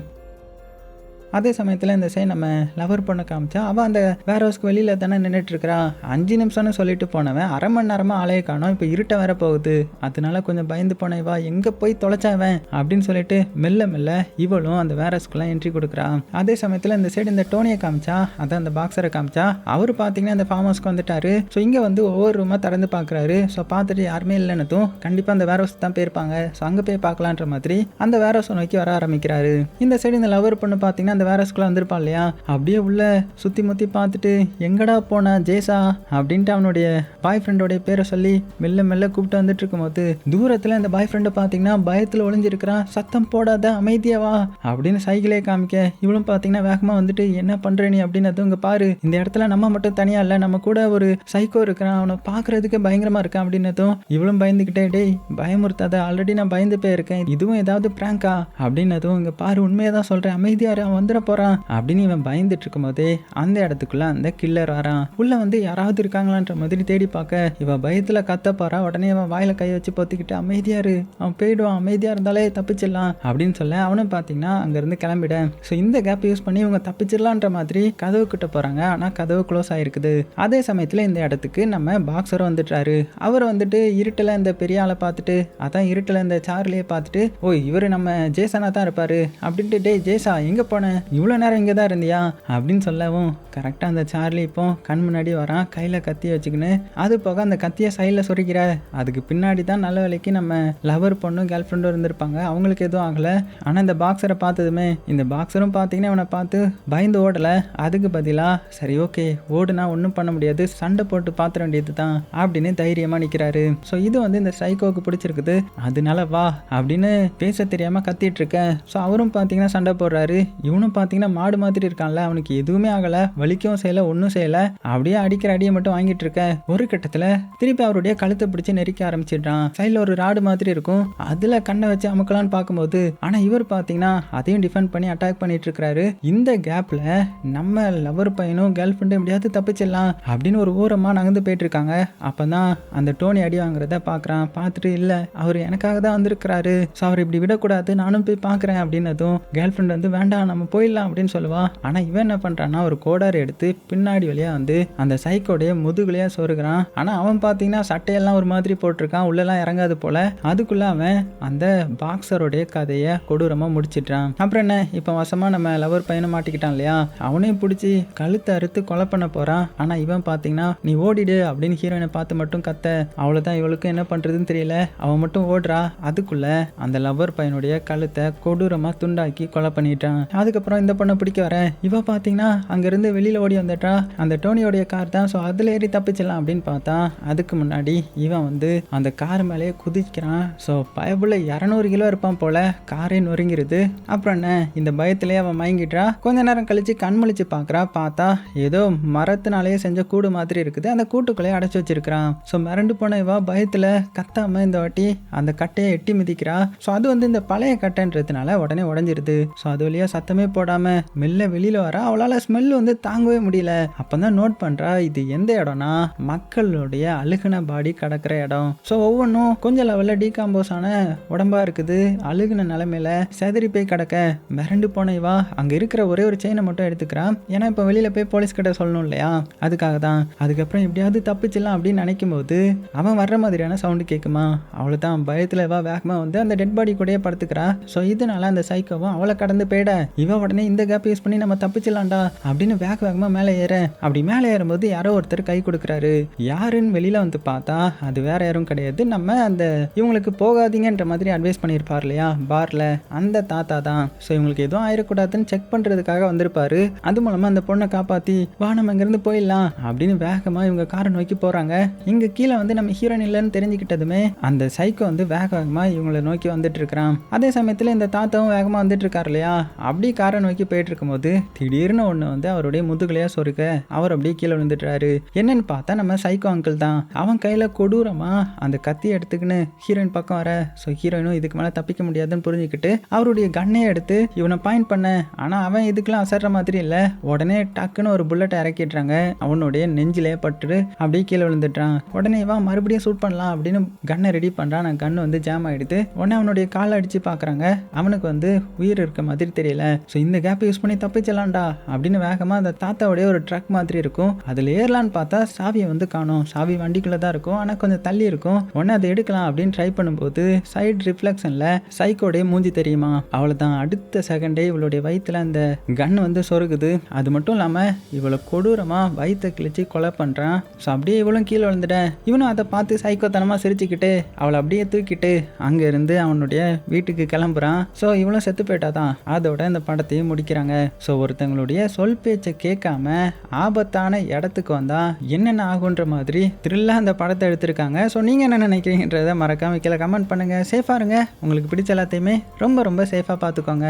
அதே சமயத்தில் இந்த சைடு நம்ம லவர் பொண்ணை காமிச்சா அவள் அந்த வேர் ஹவுஸ்க்கு வெளியில் தானே நின்றுட்டுருக்கிறான். 5 நிமிஷம்னு சொல்லிட்டு போனவன் அரை மணி நேரமாக ஆளையே காணோம். இப்போ இருட்ட வேற போகுது. அதனால கொஞ்சம் பயந்து போனேன், வா எங்கே போய் தொலைச்சாவன் அப்படின்னு சொல்லிட்டு மெல்ல மெல்ல இவளும் அந்த வேர் ஹவுஸ்க்குலாம் என்ட்ரி கொடுக்குறான். அதே சமயத்தில் இந்த சைடு இந்த டோனியை காமிச்சா, அதான் அந்த பாக்ஸரை காமிச்சா, அவர் பார்த்தீங்கன்னா அந்த ஃபார்ம் ஹவுஸ்க்கு வந்துட்டாரு. ஸோ இங்கே வந்து ஒவ்வொரு ரூமாக திறந்து பார்க்குறாரு. ஸோ பார்த்துட்டு யாருமே இல்லைன்னதும் கண்டிப்பாக அந்த வேர் ஹவுஸ் தான் போயிருப்பாங்க, ஸோ அங்கே போய் பார்க்கலான்ற மாதிரி அந்த வேர் ஹவுஸ் நோக்கி வர ஆரம்பிக்கிறாரு. இந்த சைடு இந்த லவர் பொண்ணு பார்த்தீங்கன்னா அந்த வேர் ஹவுஸ்க்குள்ள வந்திருப்பான் இல்லையா, அப்படியே உள்ள சுற்றி முற்றி பார்த்துட்டு எங்கடா போன ஜேசா அப்படின்ட்டு அவனுடைய பாய் ஃப்ரெண்டோடைய பேரை சொல்லி மெல்ல மெல்ல கூப்பிட்டு வந்துட்டு இருக்கும்போது தூரத்தில் இந்த பாய் ஃப்ரெண்டை பார்த்தீங்கன்னா பயத்தில் ஒளிஞ்சிருக்கிறான். சத்தம் போடாத அமைதியாவா அப்படின்னு சைக்கிளே காமிக்க, இவளும் பார்த்தீங்கன்னா வேகமாக வந்துட்டு என்ன பண்ணுற நீ அப்படின்னு. இங்கே பாரு இந்த இடத்துல நம்ம மட்டும் தனியாக இல்லை, நம்ம கூட ஒரு சைக்கோ இருக்கிறான், அவனை பார்க்கறதுக்கு பயங்கரமாக இருக்கான் அப்படின்னதும் இவளும் பயந்துக்கிட்டே, டேய் பயமுறுத்தாத, ஆல்ரெடி நான் பயந்து போயிருக்கேன், இதுவும் ஏதாவது பிராங்கா அப்படின்னதும், இங்கே பாரு உண்மையை தான் சொல்கிறேன், அமைதியாரு அவன் வந்துட போகிறான் அப்படின்னு இவன் பயந்துட்டு இருக்கும் போதே அந்த இடத்துக்குள்ள அந்த கில்லர் வரான். உள்ள வந்து யாராவது இருக்காங்களான்ற மாதிரி தேடி பார்க்க இவன் பயத்துல கத்த போறா. உடனே அவன் வாயில கை வச்சு பொத்திக்கிட்டு அமைதியாரு, அவன் போயிடுவான், அமைதியா இருந்தாலே தப்பிச்சிடலாம் அப்படின்னு சொல்ல அவனும் பாத்தீங்கன்னா அங்க இருந்து கிளம்பிட. ஸோ இந்த கேப் யூஸ் பண்ணி இவங்க தப்பிச்சிடலான்ற மாதிரி கதவு கிட்ட போறாங்க. ஆனா கதவு க்ளோஸ் ஆயிருக்குது. அதே சமயத்துல இந்த இடத்துக்கு நம்ம பாக்ஸர் வந்துட்டாரு. அவர் வந்துட்டு இருட்டுல இந்த பெரிய ஆளை பார்த்துட்டு, அதான் இருட்டுல இந்த சார்லியை பார்த்துட்டு, ஓ இவரு நம்ம ஜேசனா தான் இருப்பாரு அப்படின்ட்டு, டே ஜேசா எங்க போன, இவ்வளோ நேரம் இங்கே தான் இருந்தியா அப்படின்னு சொல்லவும் கரெக்டாக அந்த சார்லி இப்போ கண் முன்னாடி வரான், கையில் கத்தியை வச்சுக்கின்னு. அது போக அந்த கத்தியை சைடில் சொரிக்கிற, அதுக்கு பின்னாடி தான் நல்ல வேலைக்கு நம்ம லவர் பொண்ணும் கேர்ள் ஃப்ரெண்டும் இருந்திருப்பாங்க, அவங்களுக்கு எதுவும் ஆகலை. ஆனால் இந்த பாக்ஸரை பார்த்ததுமே இந்த பாக்ஸரும் பார்த்தீங்கன்னா இவனை பார்த்து பயந்து ஓடலை. அதுக்கு பதிலாக சரி ஓகே ஓடுனா ஒன்றும் பண்ண முடியாது, சண்டை போட்டு பார்த்துட வேண்டியது தான் அப்படின்னு தைரியமாக நிற்கிறாரு. ஸோ இது வந்து இந்த சைக்கோவுக்கு பிடிச்சிருக்குது. அதனால வா அப்படின்னு பேச தெரியாமல் கத்திட்டு இருக்கேன். ஸோ அவரும் பார்த்தீங்கன்னா சண்டை போடுறாரு. இவனும் இவனும் பார்த்தீங்கன்னா மாடு மாதிரி இருக்கான்ல, அவனுக்கு எதுவுமே ஆகலை, வலிக்கவும் செய்யலை, ஒன்றும் செய்யலை, அப்படியே அடிக்கிற அடியை மட்டும் வாங்கிட்டு இருக்க ஒரு கட்டத்தில் திருப்பி அவருடைய கழுத்தை பிடிச்சி நெரிக்க ஆரம்பிச்சிடுறான். சைடில் ஒரு ராடு மாதிரி இருக்கும், அதில் கண்ணை வச்சு அமுக்கலான்னு பார்க்கும்போது ஆனால் இவர் பார்த்தீங்கன்னா அதையும் டிஃபெண்ட் பண்ணி அட்டாக் பண்ணிட்டு இருக்காரு. இந்த கேப்பில் நம்ம லவர் பையனும் கேர்ள் ஃப்ரெண்டும் எப்படியாவது தப்பிச்சிடலாம் அப்படின்னு ஒரு ஓரமாக நகர்ந்து போயிட்டு இருக்காங்க. அப்போ தான் அந்த டோனி அடி வாங்குறத பார்க்குறான். பார்த்துட்டு இல்லை அவர் எனக்காக தான் வந்திருக்கிறாரு, ஸோ அவர் இப்படி விடக்கூடாது, நானும் போய் பார்க்குறேன் அப்படின்னதும் கேர்ள் ஃப்ரெண்ட் வந்து வேண்டாம் நம்ம போயிடலாம் அப்படின்னு சொல்லுவா. ஆனால் இவன் என்ன பண்ணுறான்னா ஒரு கோடார் எடுத்து பின்னாடி வழியாக வந்து அந்த சைக்கோடைய முதுகுலையாக சொருகிறான். ஆனால் அவன் பார்த்தீங்கன்னா சட்டையெல்லாம் ஒரு மாதிரி போட்டிருக்கான், உள்ளெல்லாம் இறங்காது போல. அதுக்குள்ளே அவன் அந்த பாக்ஸருடைய கதையை கொடூரமாக முடிச்சிட்டான். அப்புறம் என்ன, இப்போ வசமாக நம்ம லவர் பையனை மாட்டிக்கிட்டான் இல்லையா, அவனையும் பிடிச்சி கழுத்தை அறுத்து கொலை பண்ண போகிறான். ஆனால் இவன் பார்த்தீங்கன்னா நீ ஓடிடு அப்படின்னு ஹீரோயினை பார்த்து மட்டும் கத்த. அவ்வளோதான், இவளுக்கு என்ன பண்ணுறதுன்னு தெரியல, அவன் மட்டும் ஓடுறா. அதுக்குள்ள அந்த லவர் பையனுடைய கழுத்தை கொடூரமாக துண்டாக்கி கொலை பண்ணிட்டான். அதுக்கப்புறம் இந்த பொண்ணை பிடிக்க வர இவ பார்த்தீங்கன்னா அங்கேருந்து வெளியில் ஓடி வந்துட்டா. அந்த டோனியோடைய கார் தான், ஸோ அதில் ஏறி தப்பிச்சிடலாம் அப்படின்னு பார்த்தா அதுக்கு முன்னாடி இவன் வந்து அந்த கார் மேலேயே குதிக்கிறான். ஸோ பயபுள்ள 200 கிலோ இருப்பான் போல, காரே நொறுங்கிருது. அப்புறம் என்ன, இந்த பயத்திலே அவன் மயங்கிட்டா. கொஞ்ச நேரம் கழிச்சு கண் முழிச்சு பார்க்குறா. பார்த்தா ஏதோ மரத்தினாலேயே செஞ்ச கூடு மாதிரி இருக்குது, அந்த கூட்டுக்குள்ளேயே அடைச்சி வச்சிருக்கிறான். ஸோ மிரண்டு போன இவா பயத்தில் கத்தாம இந்த வாட்டி அந்த கட்டையை எட்டி மிதிக்கிறா. ஸோ அது வந்து இந்த பழைய கட்டைன்றதுனால உடனே உடஞ்சிருது. ஸோ அது வழியாக சத்தமே போடாமல் மெல்ல வெளியில் வர அவளால் ஸ்மெல் வந்து தாங்கவே முடியல. அப்போ தான் நோட் பண்ணுறா இது எந்த இடம்னா மக்களுடைய அழுகுன பாடி கிடக்கிற இடம். ஸோ ஒவ்வொன்றும் கொஞ்சம் லெவலில் டீகாம்போஸ் ஆன உடம்பா இருக்குது, அழுகுன நிலைமையில செதறி போய் கிடக்க. மிரண்டு போன இவா அங்கே இருக்கிற ஒரே ஒரு செயினை மட்டும் எடுத்துக்கிறான். ஏன்னா இப்போ வெளியில் போய் போலீஸ் கிட்ட சொல்லணும் இல்லையா, அதுக்காக தான். அதுக்கப்புறம் எப்படியாவது தப்பிச்சிடலாம் அப்படின்னு நினைக்கும் போது அவன் வர்ற மாதிரியான சவுண்டு கேட்குமா. அவளை தான் பயத்தில் இவா வேகமாக வந்து அந்த டெட் பாடி கூடயே படுத்துக்கிறா. ஸோ இதனால அந்த சைக்கோவும் அவளை கடந்து போயிட இவ உடனே இந்த கேப் யூஸ் பண்ணி நம்ம தப்பிச்சிடலாம்டா அப்படின்னு வேகமாக மேலே ஏற. அப்படி மேலே ஏறும்போது யாரோ ஒருத்தர் கை கொடுக்குறாரு. யாருன்னு வெளியில் வந்து பார்த்தா அது வேற யாரும் கிடையாது, நம்ம அந்த இவங்களுக்கு போகாதீங்கன்ற மாதிரி அட்வைஸ் பண்ணியிருப்பார் இல்லையா பார்ல, அந்த தாத்தா தான். ஸோ இவங்களுக்கு எதுவும் ஆயிடக்கூடாதுன்னு செக் பண்ணுறதுக்காக வந்திருப்பாரு. அது மூலமாக அந்த பொண்ணை காப்பாற்றி வா நம்ம இங்கேருந்து போயிடலாம் அப்படின்னு வேகமாக இவங்க காரை நோக்கி போகிறாங்க. இங்கே கீழே வந்து நம்ம ஹீரோயின் இல்லைன்னு தெரிஞ்சுக்கிட்டதுமே அந்த சைக்கோ வந்து வேகமாக இவங்களை நோக்கி வந்துட்டு இருக்கிறான். அதே சமயத்தில் இந்த தாத்தாவும் வேகமாக வந்துட்டு இருக்காரு இல்லையா, அப்படி காரை நோக்கி போயிட்டு இருக்கும்போது திடீர்னு ஒன்று வந்து அவருடைய முதுகுலையா சொருக்க அவர் அப்படியே கீழே விழுந்துட்டாரு. என்னன்னு பார்த்தா நம்ம சைக்கோ அங்கிள் தான். அவன் கையில் கொடூரமாக அந்த கத்தி எடுத்துக்கின்னு ஹீரோயின் பக்கம் வர. ஸோ ஹீரோயினும் இதுக்கு மேலே தப்பிக்க முடியாதுன்னு புரிஞ்சுக்கிட்டு அவருடைய கண்ணையை எடுத்து இவனை பாயிண்ட் பண்ண. ஆனால் அவன் இதுக்கெல்லாம் அசர்ற மாதிரி இல்லை, உடனே டக்குன்னு ஒரு புல்லட்டை இறக்கிடுறாங்க. அவனுடைய நெஞ்சிலே பட்டு அப்படியே கீழே விழுந்துட்டான். உடனே இவன் மறுபடியும் ஷூட் பண்ணலாம் அப்படின்னு கன்னை ரெடி பண்ணுறான். நான் கன் வந்து ஜாம் ஆகிடுது. உடனே அவனுடைய காலை அடித்து பார்க்குறாங்க. அவனுக்கு வந்து உயிர் இருக்க மாதிரி தெரியல. ஸோ இந்த கேப்பை யூஸ் பண்ணி தப்பிச்சலாம்டா அப்படின்னு வேகமாக அந்த தாத்தாவுடைய ஒரு ட்ரக் மாதிரி இருக்கும், அதில் ஏறலான்னு பார்த்தா சாவியை வந்து காணோம். சாவி வண்டிக்குள்ளே தான் இருக்கும், ஆனால் கொஞ்சம் தள்ளி இருக்கும். உடனே அதை எடுக்கலாம் அப்படின்னு ட்ரை பண்ணும்போது சைடு ரிஃப்ளெக்ஷனில் சைக்கோடைய மூஞ்சி தெரியுமா. அவ்வளோதான், அடுத்த செகண்டே இவளுடைய வயிற்றுல அந்த கன் வந்து சொருகுது. அது மட்டும் இல்லாமல் இவளை கொடூரமாக வயிற்றை கிழிச்சு கொலை பண்ணுறான். ஸோ அப்படியே இவளும் கீழே விழுந்துட்டேன். இவனும் அதை பார்த்து சைக்கோத்தனமாக சிரிச்சுக்கிட்டு அவளை அப்படியே தூக்கிட்டு அங்கேருந்து அவனுடைய வீட்டுக்கு கிளம்புறான். ஸோ இவளும் செத்து போயிட்டா தான். அதோட இந்த படத்தையும் முடிக்கிறாங்க. ஸோ ஒருத்தங்களுடைய சொல் பேச்சை கேட்காம ஆபத்தான இடத்துக்கு வந்தால் என்னென்ன ஆகுன்ற மாதிரி த்ரில்லாக அந்த படத்தை எடுத்திருக்காங்க. ஸோ நீங்கள் என்ன நினைக்கிறீங்கன்றதை மறக்காம கீழே கமெண்ட் பண்ணுங்கள். சேஃபாக இருங்க, உங்களுக்கு பிடிச்ச எல்லாத்தையுமே ரொம்ப ரொம்ப சேஃபாக பார்த்துக்கோங்க.